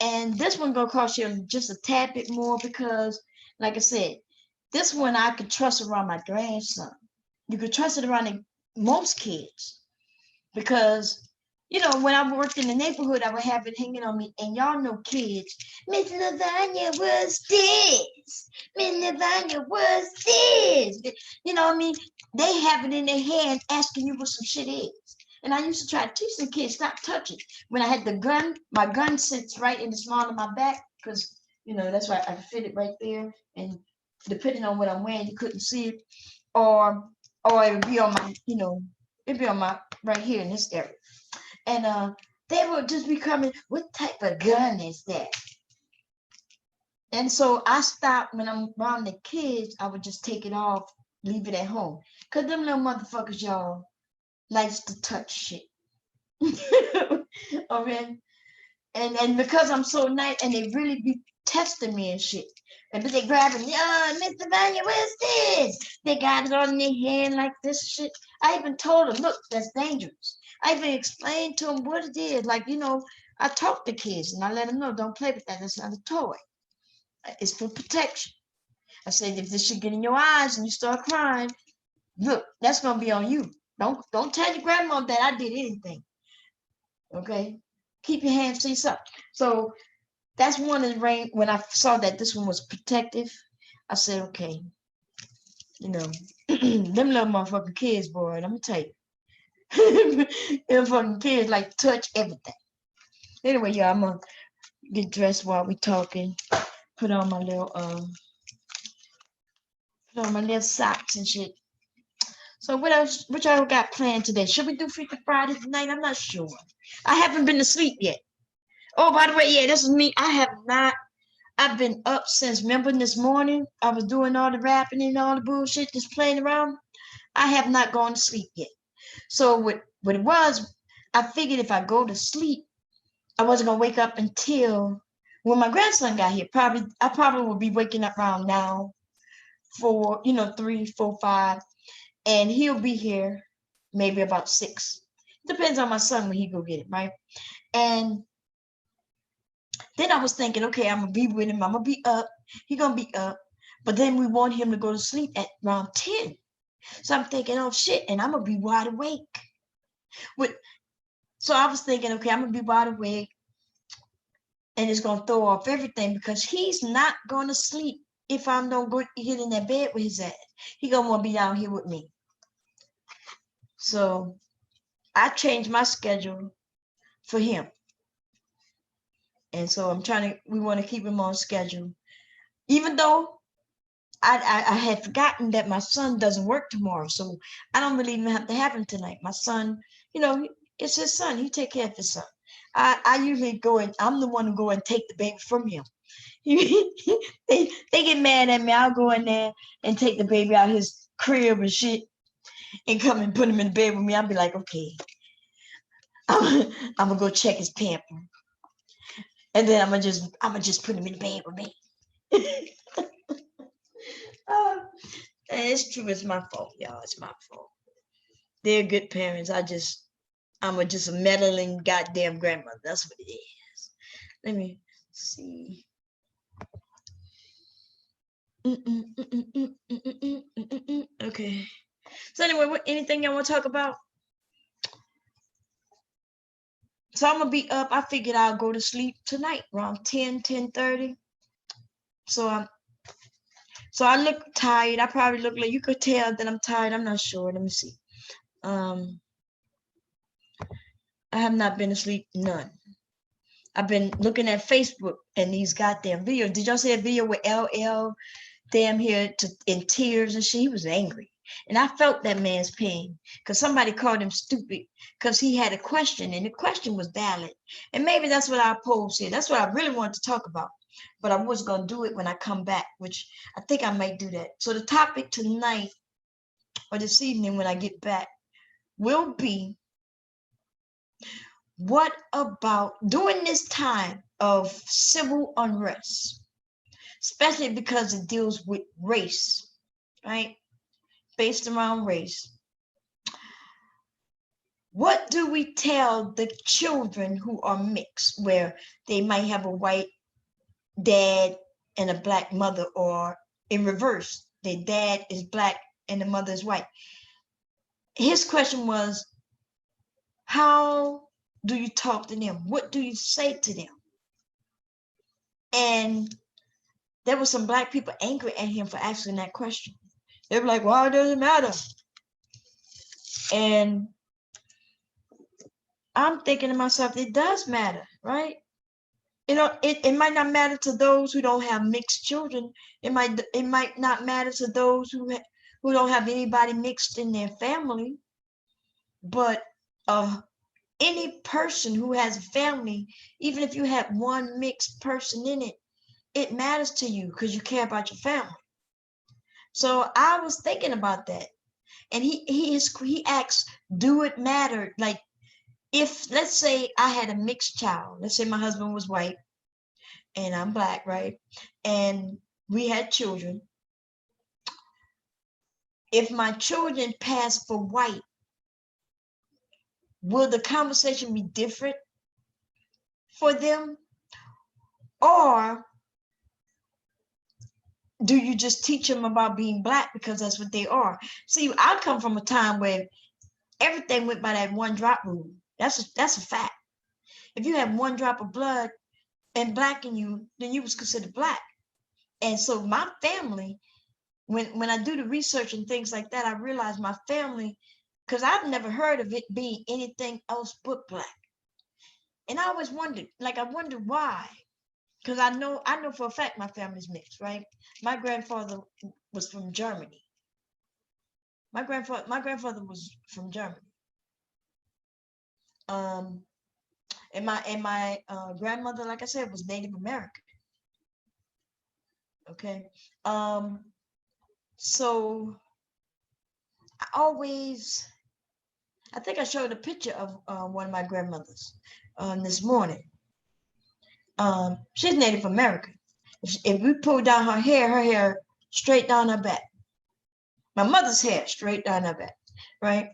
And this one gonna cost you just a tad bit more because, like I said, this one I could trust around my grandson. You could trust it around most kids because, when I worked in the neighborhood, I would have it hanging on me. And y'all know kids, Miss Lavanya, what's this? Miss Lavanya, what's this? You know what I mean? They have it in their hand asking you what some shit is. And I used to try to teach the kids not to touch it. When I had the gun, my gun sits right in the small of my back because, that's why I fit it right there. And depending on what I'm wearing, you couldn't see it. Or it would be on my, it'd be on my, right here in this area. And they would just be coming, what type of gun is that? And so I stopped when I'm around the kids, I would just take it off, leave it at home. Because them little motherfuckers, y'all, likes to touch shit. Okay? And because I'm so nice, and they really be testing me and shit. And they grabbing, Mr. Vanya, what's this? They got it on their hand like this shit. I even told them, look, that's dangerous. I even explained to them what it is. Like, I talk to kids and I let them know, don't play with that. That's not a toy. It's for protection. I said, if this should get in your eyes and you start crying, look, that's going to be on you. Don't tell your grandma that I did anything. Okay? Keep your hands to yourself. So that's one of the rain. When I saw that this one was protective, I said, okay, you know, them little motherfucking kids, boy, I'm gonna tell you. Them fucking kids like to touch everything. Anyway, y'all, I'm gonna get dressed while we talking. Put on my little socks and shit. So what else? What y'all got planned today? Should we do Freaky Friday tonight? I'm not sure. I haven't been to sleep yet. Oh, by the way, yeah, this is me. I have not. I've been up since, remember this morning? I was doing all the rapping and all the bullshit, just playing around. I have not gone to sleep yet. So what it was, I figured if I go to sleep, I wasn't gonna wake up until when my grandson got here. I probably will be waking up around now for 3, 4, 5, and he'll be here maybe about 6. Depends on my son when he go get it, right? And then I was thinking, okay, I'm gonna be with him. I'm gonna be up. He gonna be up. But then we want him to go to sleep at around 10. So I'm thinking, oh shit, and I'm gonna be wide awake. So I was thinking, okay, I'm gonna be wide awake, and it's gonna throw off everything because he's not gonna sleep if I don't go get in that bed with his ass. He gonna want to be down here with me. So I changed my schedule for him. And so we want to keep him on schedule. Even though I had forgotten that my son doesn't work tomorrow. So I don't really even have to have him tonight. My son, it's his son. He take care of his son. I usually go and I'm the one who go and take the baby from him. they get mad at me. I'll go in there and take the baby out of his crib and shit and come and put him in the bed with me. I'll be like, okay, I'm gonna go check his pamper. And then I'm gonna just put him in the bed with me. It's true, it's my fault, y'all. It's my fault. They're good parents. I'm just a meddling goddamn grandmother. That's what it is. Let me see. Okay. So anyway, anything y'all want to talk about? So I'm gonna be up. I figured I'll go to sleep tonight around 10:30. So I look tired. I probably look like, you could tell that I'm tired. I'm not sure. Let me see. I have not been asleep, none. I've been looking at Facebook and these goddamn videos. Did y'all see a video with LL damn here in tears and she was angry? And I felt that man's pain because somebody called him stupid because he had a question and the question was valid. And maybe that's what our polls here. That's what I really wanted to talk about. But I was going to do it when I come back, which I think I might do that. So the topic tonight or this evening when I get back will be, what about during this time of civil unrest, especially because it deals with race, right? Based around race. What do we tell the children who are mixed, where they might have a white dad and a black mother, or in reverse, their dad is black and the mother is white? His question was, how do you talk to them? What do you say to them? And there were some black people angry at him for asking that question. They were like, well, it doesn't matter. And I'm thinking to myself, it does matter, right? It might not matter to those who don't have mixed children. It might not matter to those who don't have anybody mixed in their family. But any person who has a family, even if you have one mixed person in it, it matters to you because you care about your family. So I was thinking about that. And he asks, do it matter? Like, if, let's say I had a mixed child, let's say my husband was white and I'm black, right? And we had children. If my children pass for white, will the conversation be different for them? Or do you just teach them about being black because that's what they are? See, I come from a time where everything went by that one drop rule. That's a fact. If you had one drop of blood and black in you, then you was considered black. And so my family, when I do the research and things like that, I realize my family, because I've never heard of it being anything else but black. And I always wondered, like I wondered why. Because I know for a fact my family's mixed, right? My grandfather was from Germany. My grandfather was from Germany. And my grandmother, like I said, was Native American. Okay. So I think I showed a picture of one of my grandmothers this morning. She's Native American. If we pull down her hair straight down her back. My mother's hair straight down her back, right?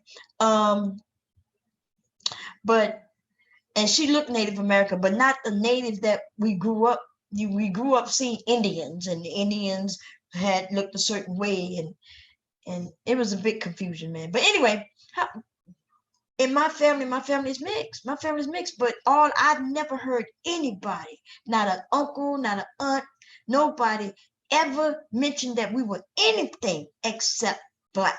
And she looked Native American, but not the native that we grew up. We grew up seeing Indians, and the Indians had looked a certain way, and it was a big confusion, man. But anyway, in my family is mixed. My family's mixed, but I've never heard anybody, not an uncle, not an aunt, nobody ever mentioned that we were anything except black.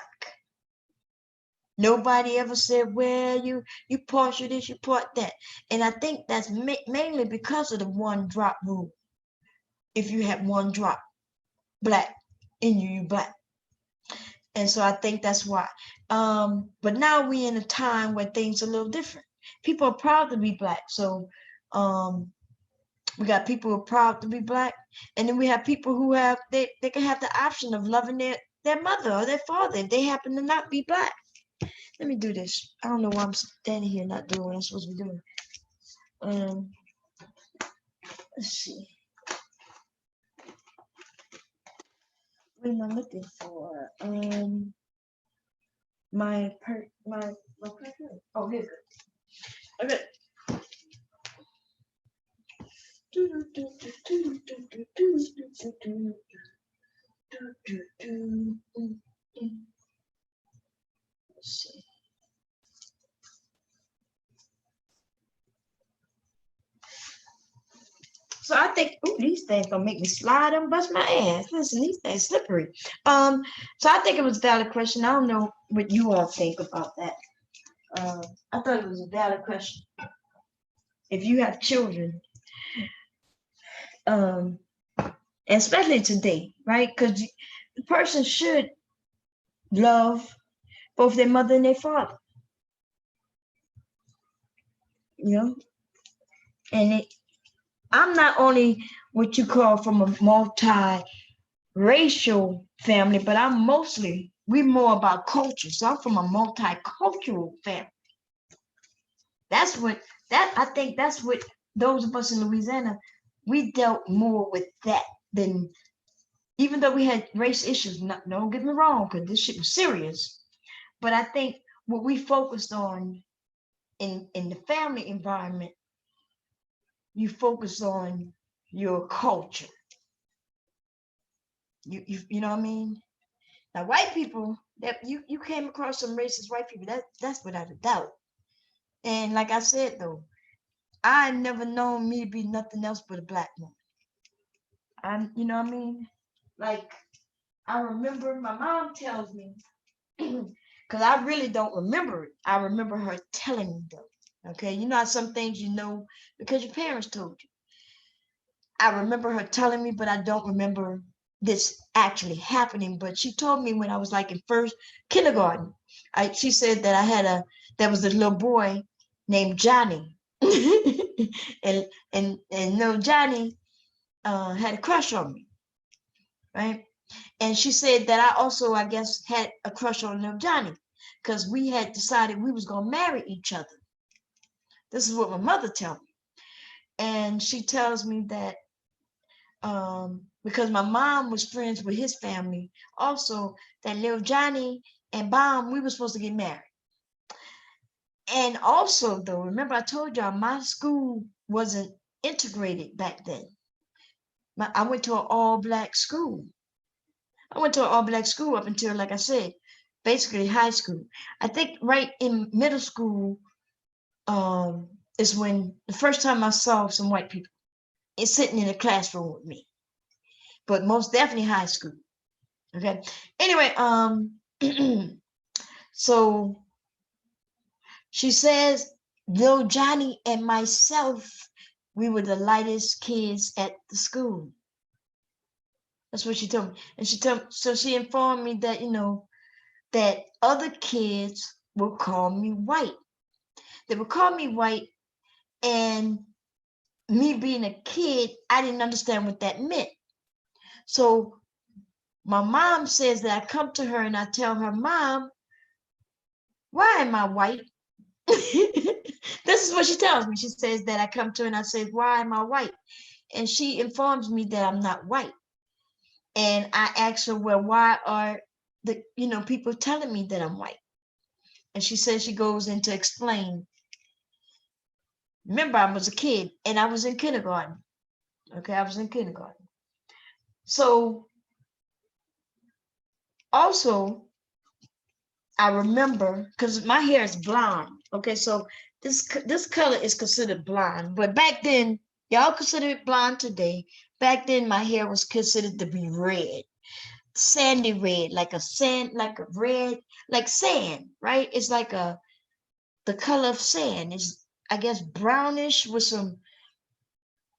Nobody ever said, well, you partial this, you part that. And I think that's mainly because of the one drop rule. If you have one drop black in you, you black. And so I think that's why. But now we're in a time where things are a little different. People are proud to be black. So we got people who are proud to be black. And then we have people who have, they can have the option of loving their mother or their father if they happen to not be black. Let me do this. I don't know why I'm standing here not doing what I'm supposed to be doing. Let's see. What am I looking for? My oh, here's it. Okay. Let's see. So I think, these things gonna make me slide and bust my ass. Listen, these things slippery. So I think it was a valid question. I don't know what you all think about that. I thought it was a valid question. If you have children, especially today, right? Because the person should love both their mother and their father. You know, and I'm not only what you call from a multi-racial family, but we're more about culture. So I'm from a multicultural family. I think that's what those of us in Louisiana, we dealt more with that than, even though we had race issues, don't get me wrong, because this shit was serious. But I think what we focused on in the family environment, you focus on your culture. You know what I mean? Now, white people, that you came across some racist white people, that's without a doubt. And like I said though, I never known me to be nothing else but a black woman. You know what I mean? Like, I remember my mom tells me, because I really don't remember it. I remember her telling me though. Okay, you know how some things you know because your parents told you. I remember her telling me, but I don't remember this actually happening. But she told me when I was like in first kindergarten. She said that there was this little boy named Johnny, and little Johnny had a crush on me, right? And she said that I also, I guess, had a crush on little Johnny because we had decided we was gonna marry each other. This is what my mother told me, and she tells me that because my mom was friends with his family, also that little Johnny and Bomb, we were supposed to get married. And also, though, remember I told y'all my school wasn't integrated back then. I went to an all-black school. I went to an all-black school up until, like I said, basically high school. I think right in middle school, is when the first time I saw some white people is sitting in a classroom with me, but most definitely high school. Okay. Anyway, so she says, though Johnny and myself, we were the lightest kids at the school. That's what she told me. And so she informed me that, that other kids will call me white. They would call me white, and me being a kid, I didn't understand what that meant. So my mom says that I come to her and I tell her, Mom, why am I white? This is what she tells me. She says that I come to her and I say, why am I white? And she informs me that I'm not white. And I ask her, well, why are the people telling me that I'm white? And she says, she goes in to explain. Remember, I was a kid and I was in kindergarten. Okay, I was in kindergarten. So also, I remember, because my hair is blonde. Okay, so this color is considered blonde, but back then, y'all consider it blonde today. Back then, my hair was considered to be red, sandy red, like a red, like sand, right? It's like the color of sand. It's, I guess, brownish with some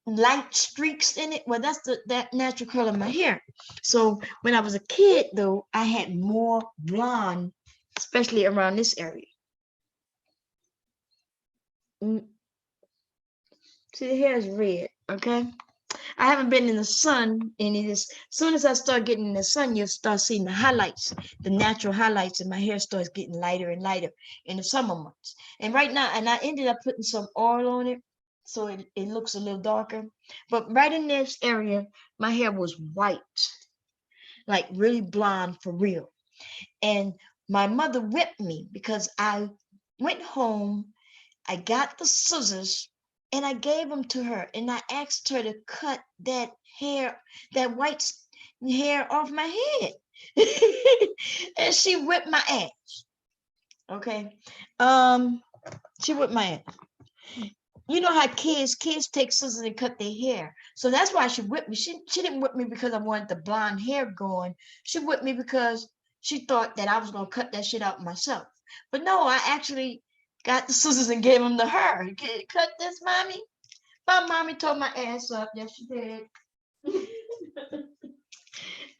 light streaks in it. Well, that's that natural color of my hair. So when I was a kid, though, I had more blonde, especially around this area. See, the hair is red, okay? I haven't been in the sun any of this. As soon as I start getting in the sun, you'll start seeing the highlights, the natural highlights, and my hair starts getting lighter and lighter in the summer months. And right now, and I ended up putting some oil on it, so it looks a little darker. But right in this area, my hair was white, like really blonde for real. And my mother whipped me because I went home, I got the scissors, and I gave them to her, and I asked her to cut that hair, that white hair off my head. And she whipped my ass. Okay. She whipped my ass. You know how kids take scissors and cut their hair. So that's why she whipped me. She didn't whip me because I wanted the blonde hair going. She whipped me because she thought that I was going to cut that shit out myself. But no, I actually got the scissors and gave them to her. Cut this, mommy. My mommy tore my ass up. Yes, she did.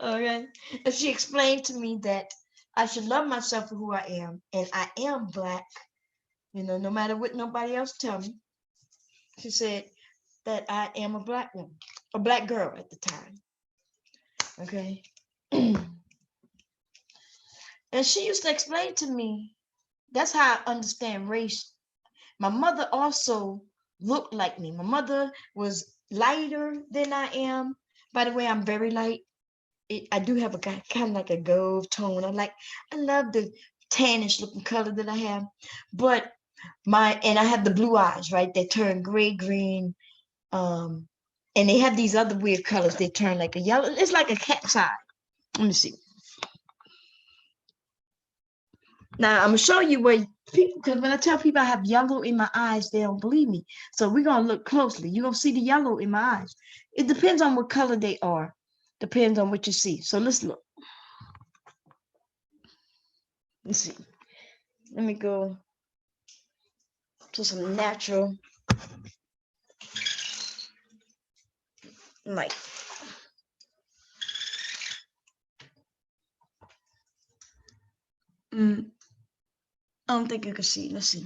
Okay. And she explained to me that I should love myself for who I am. And I am Black. No matter what nobody else tell me. She said that I am a Black woman, a Black girl at the time. Okay. And she used to explain to me, that's how I understand race. My mother also looked like me. My mother was lighter than I am. By the way, I'm very light. I do have a kind of like a gold tone. I love the tannish looking color that I have. But and I have the blue eyes, right? They turn gray, green, and they have these other weird colors. They turn like a yellow. It's like a cat's eye. Let me see. Now I'm gonna show you where people, because when I tell people I have yellow in my eyes, they don't believe me. So we're gonna look closely. You're gonna see the yellow in my eyes. It depends on what color they are. Depends on what you see. So let's look. Let's see. Let me go to some natural light. I don't think you can see. Let's see.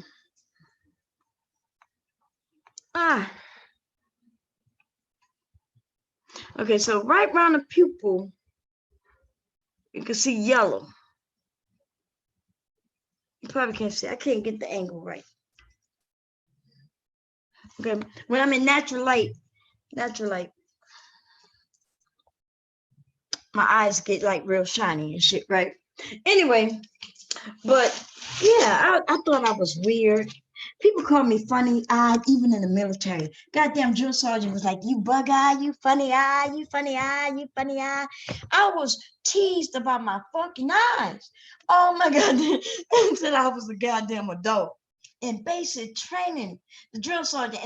Okay, so right around the pupil, you can see yellow. You probably can't see. I can't get the angle right. Okay, when I'm in natural light, my eyes get like real shiny and shit, right? Anyway, but yeah, I thought I was weird. People call me funny-eyed, even in the military. Goddamn drill sergeant was like, you bug-eye, you funny-eye, you funny-eye, you funny-eye. I was teased about my fucking eyes. Oh my God, until I was a goddamn adult. in basic training, the drill sergeant,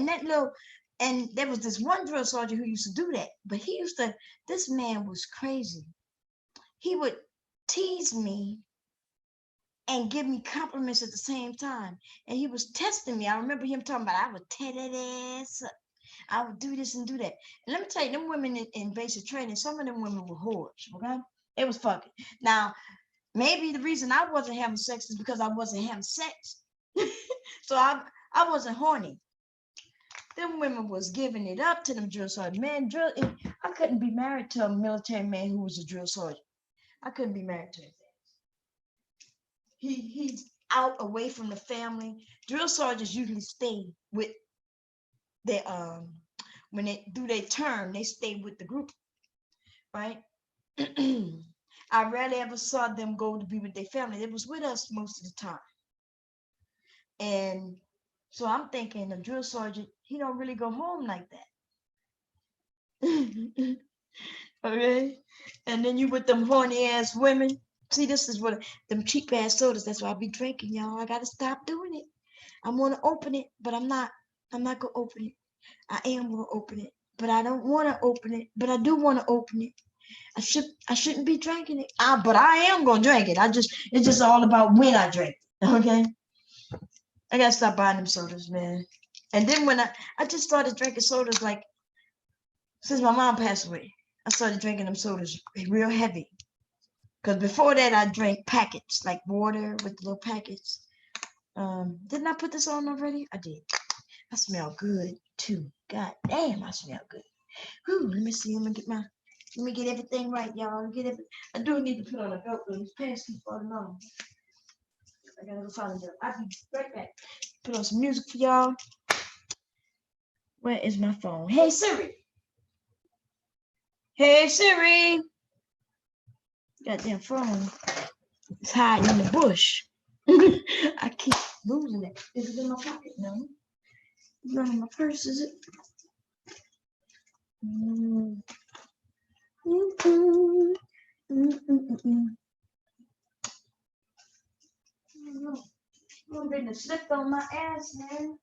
and there was this one drill sergeant who used to do that, but this man was crazy. He would tease me and give me compliments at the same time. And he was testing me. I remember him talking about, I would tear that ass up. I would do this and do that. And let me tell you, them women in basic training, some of them women were whores, okay? It was fucking. Now, maybe the reason I wasn't having sex is because I wasn't having sex. So I wasn't horny. Them women was giving it up to them drill sergeants. Man, I couldn't be married to a military man who was a drill sergeant. I couldn't be married to him. He's out away from the family. Drill sergeants usually stay with their when they do their term, they stay with the group, right? I rarely ever saw them go to be with their family. They was with us most of the time. And so I'm thinking a drill sergeant, he don't really go home like that. Okay. And then you with them horny ass women. See, this is what them cheap ass sodas. That's why I be drinking, y'all. I gotta stop doing it. I want to open it, but I'm not gonna open it. I am gonna open it, but I don't want to open it. But I do want to open it. I shouldn't be drinking it. But I am gonna drink it. It's just all about when I drink it. Okay. I gotta stop buying them sodas, man. And then when I just started drinking sodas like since my mom passed away, I started drinking them sodas real heavy. Because before that, I drank packets, like water with the little packets. Didn't I put this on already? I did. I smell good too. God damn, I smell good. Whew, let me see. Let me get everything right, y'all. I do need to put on a belt though. These pants keep falling off. I gotta go find a belt. I'll be right back. Put on some music for y'all. Where is my phone? Hey Siri. Hey Siri. Goddamn phone. It's hiding in the bush. I keep losing it. Is it in my pocket? No. It's not in my purse, is it? I'm gonna slip on my ass, man.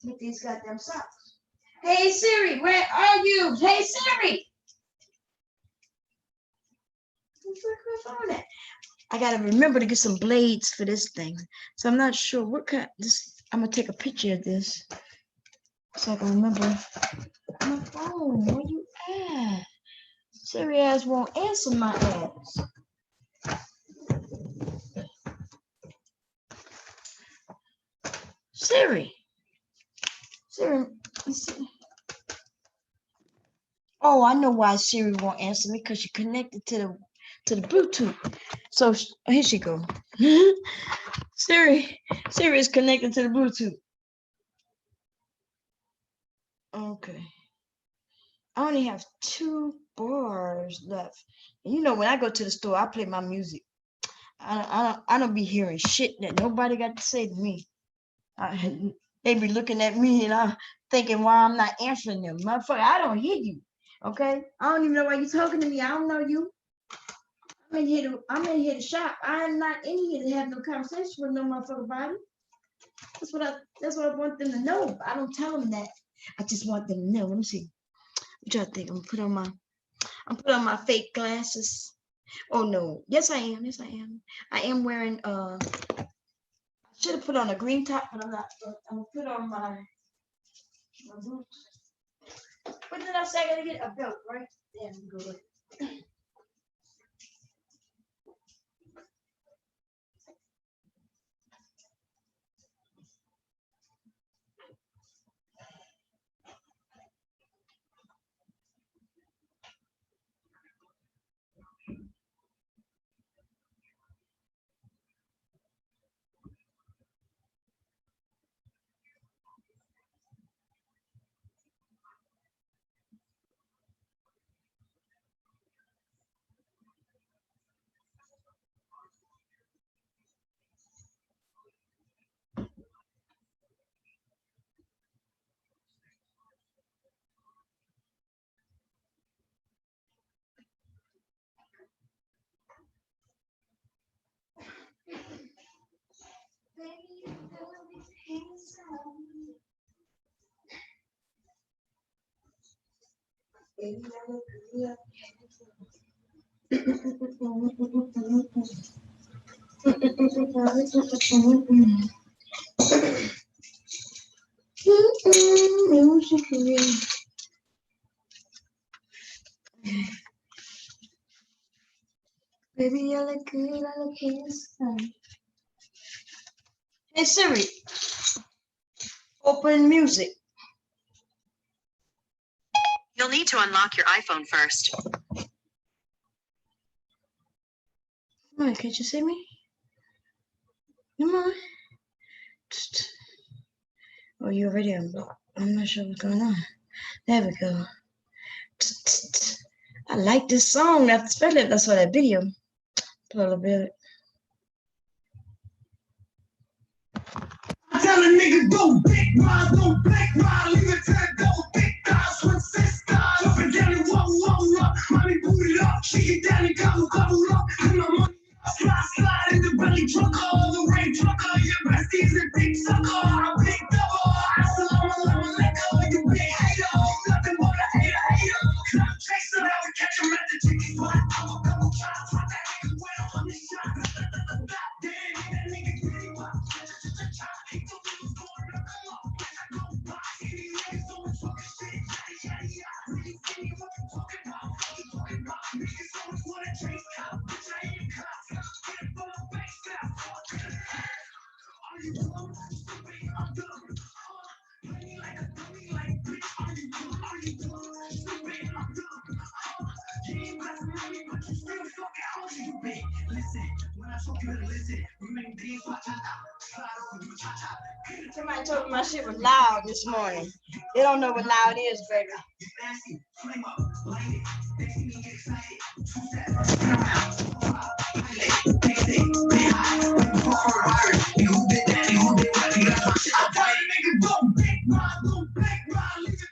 With these goddamn socks. Hey Siri, where are you? Hey Siri. Where's my phone at? I gotta remember to get some blades for this thing. So I'm not sure what kind. I'm gonna take a picture of this so I can remember. My phone, where you at? Siri ass won't answer my ass. Siri. Siri. Oh, I know why Siri won't answer me, because she connected to the Bluetooth. So here she go. Siri is connected to the Bluetooth. Okay. I only have 2 bars left. And you know, when I go to the store, I play my music. I don't be hearing shit that nobody got to say to me. They be looking at me and I'm thinking why I'm not answering them. Motherfucker, I don't hear you. Okay? I don't even know why you're talking to me. I don't know you. I'm in here to shop. I am not in here to have no conversation with no motherfucker body. That's what I want them to know. I don't tell them that. I just want them to know. Let me see. What y'all think? I'm put on my fake glasses. Oh no. Yes, I am. Yes, I am. I am wearing I should have put on a green top, but I'm not. I'm gonna put on my boots. But then I say I gotta get a belt, right? There we go. Baby, I look good, I look handsome. Hey Siri, open music. You'll need to unlock your iPhone first. Come on, can't you see me? Come on. Oh, you already unblocked. I'm not sure what's going on. There we go. I like this song, especially if that's for that video. Play a little bit. I tell a nigga go big ride, don't black ride, leave it to the go thick thighs, swing sister, jumping down and whoa, up, mommy boot it up, shake it down and gobble up, put my money up, slide in the belly trucker, the rain trucker, your besties a big sucker, a big double, assalamu alaikum, you big hater, nothing but a hater, clout chaser, now we catch him at the chicken spot, couple shots, drop that nigga well on the shot, damn, that nigga pretty wild. Somebody told me my shit was loud this morning. They don't know what loud is, baby.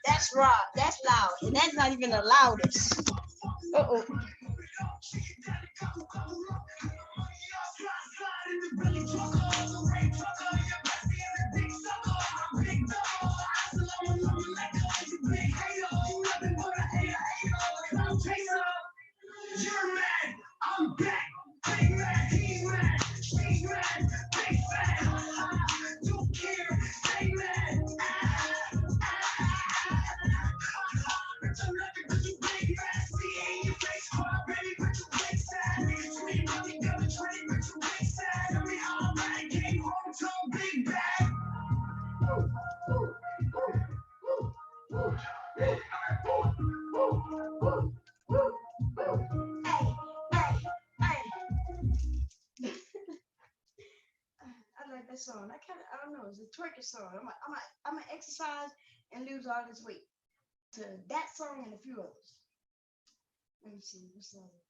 That's raw. That's loud. And that's not even the loudest. Uh-oh. You're mad, I'm back. Big mad, he's mad, she's mad, big fat. Don't care, stay mad. But you're nothing but you big fat. See in your face, cry, baby, but you big sad. Sweet money, never trade, but you big sad. Tell me how I came home to a big bag. I like that song. I don't know, it's a twerking song. I'm gonna exercise and lose all this weight to that song and a few others. Let me see what's the other.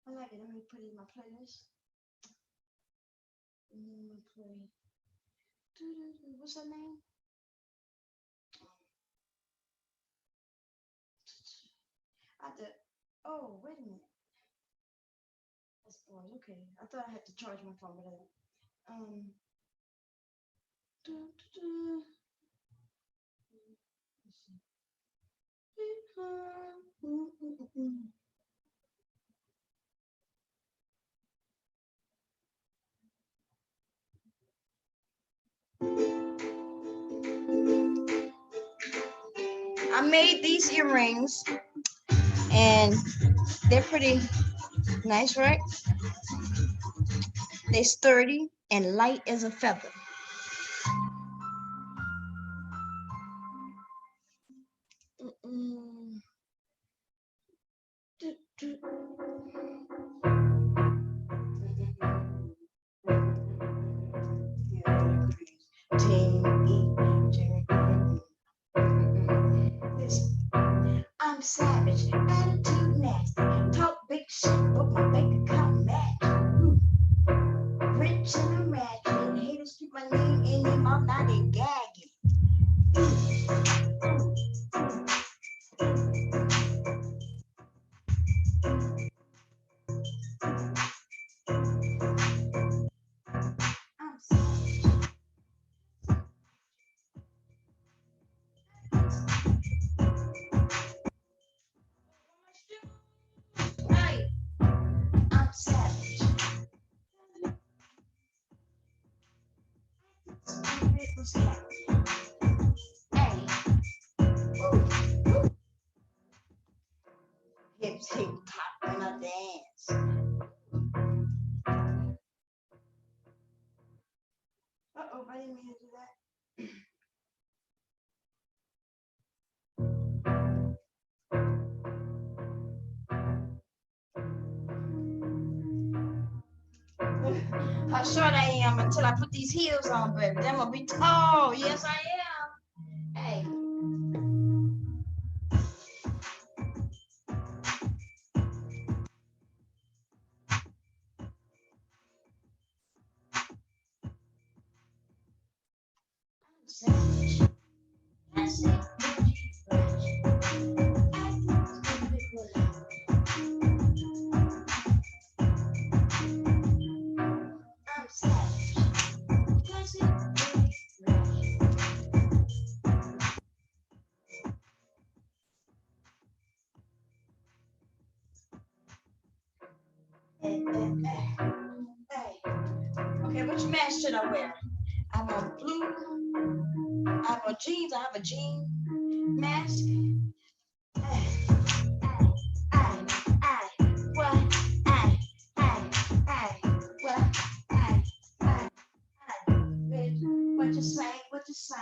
I like it. Let me put it in my playlist. And then I'm gonna play. What's her name? I did. Oh, wait a minute. That's okay. I thought I had to charge my phone, but I don't. Let's see. I made these earrings and they're pretty nice, right? They're sturdy and light as a feather. I'm savage, attitude nasty, talk big shit, but my bank account match. Rich and I'm ratchet, haters keep my name in their mouth, now they gagging. What's that? Hey. Woo. Hips tick tock when I dance. Uh-oh, I didn't mean to do that. How short I am until I put these heels on, baby. Then I'm gonna be tall. Yes, I am. Hey. Savage. That's it. I'm savage. That's it. Hey. Okay, which mask should I wear? I have on blue. I have on jeans. I have a jean mask. What you say? What you say?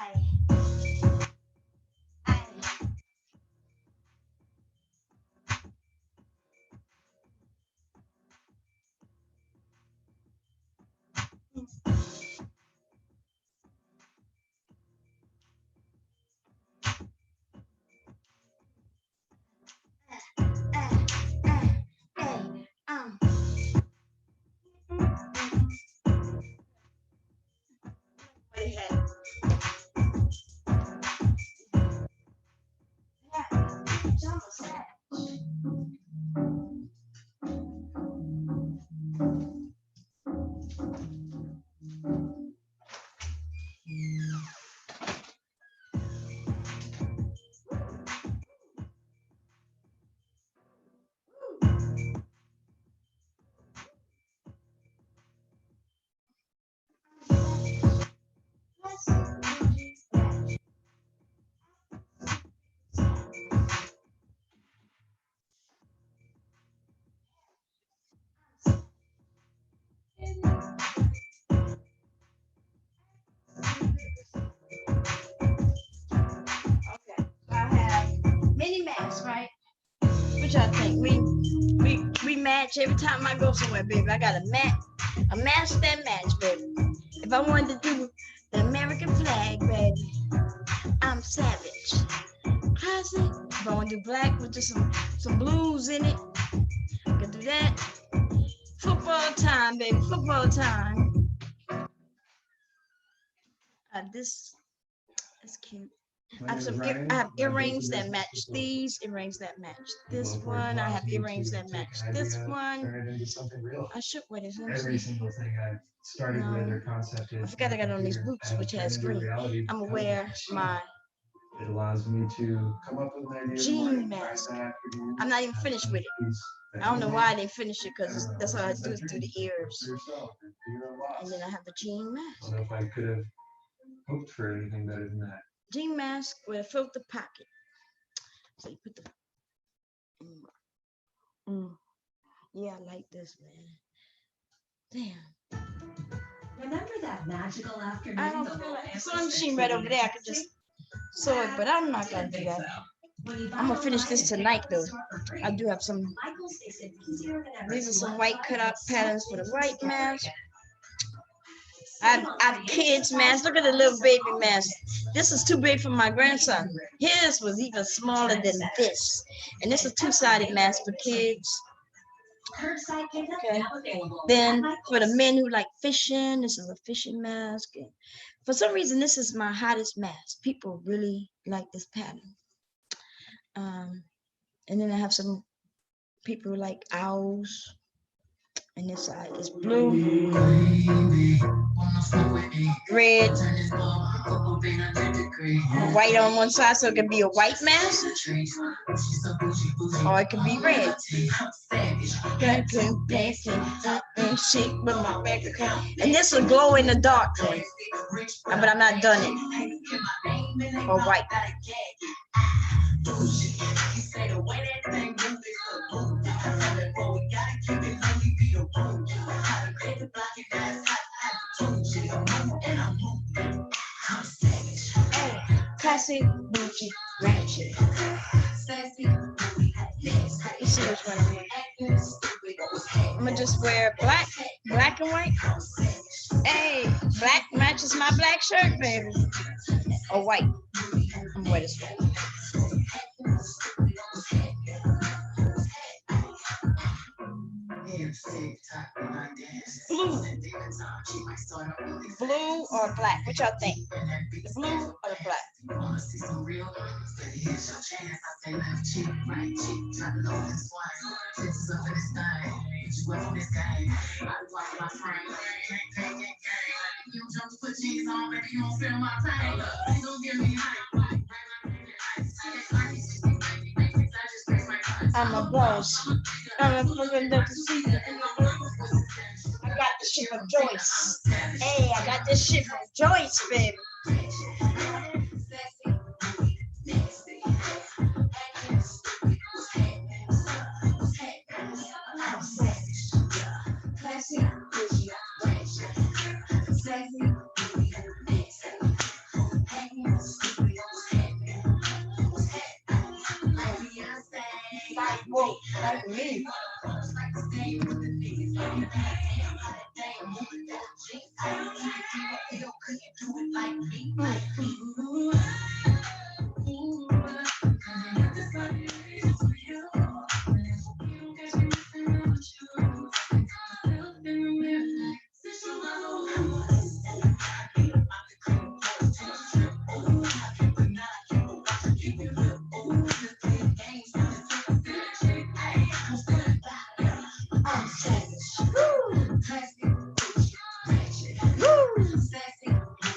Which I think we match every time I go somewhere, baby. I got a match that match, baby. If I wanted to do the American flag, baby, I'm savage. Classic. If I want to do black with just some blues in it, I can do that. Football time, baby. Football time. This is cute. I have earrings that match these, earrings that match this one. I have earrings that match this one. I should wear this. Every single thing I've started with or concepted. I forgot I got on these boots, which has green. I'm gonna wear my It allows me to come up with an idea. Jean mask. I'm not even finished with it. I don't know why I didn't finish it, because that's all I do is through the ears. And then I have a jean mask. I don't know if I could have hoped for anything better than that. Jean mask with a filter pocket. So you put the yeah, I like this, man. Damn. Remember that magical afternoon? I don't feel like the sewing machine right over there. I could just sew it, but I'm not gonna do that. I'm gonna finish this tonight, though. I do have some. These are some white cutout patterns for the white mask. I have kids masks. Look at the little baby mask. This is too big for my grandson. His was even smaller than this. And this is a two-sided mask for kids. Okay. Then for the men who like fishing, this is a fishing mask. And for some reason, this is my hottest mask. People really like this pattern. And then I have some people who like owls. And this side is blue, red, White on one side, so it can be a white mask, or it can be red. Shake with my back, and this will glow in the dark, but I'm not done it. Or white. Classy, bougie, ratchet. Let's see which one I want. I'm gonna just wear black and white. Hey, black matches my black shirt, baby. Or white. I'm gonna wear this one. Blue or black? What y'all think? The blue or the black? I'm a boss. I'm a fucking to see. I got this shit from Joyce. Hey, I got this shit from Joyce, baby. Like me.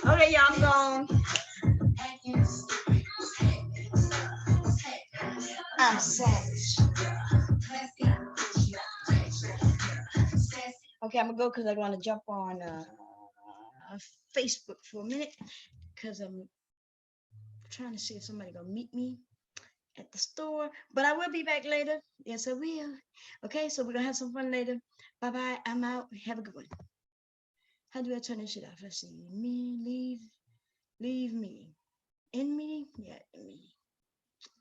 Okay, y'all, I'm gone. I'm savage. Okay, I'm gonna go because I want to jump on Facebook for a minute because I'm trying to see if somebody gonna meet me at the store. But I will be back later. Yes, I will. Okay, so we're gonna have some fun later. Bye bye. I'm out. Have a good one. How do I turn this shit off? Let's see. Me leave me in meeting. Yeah.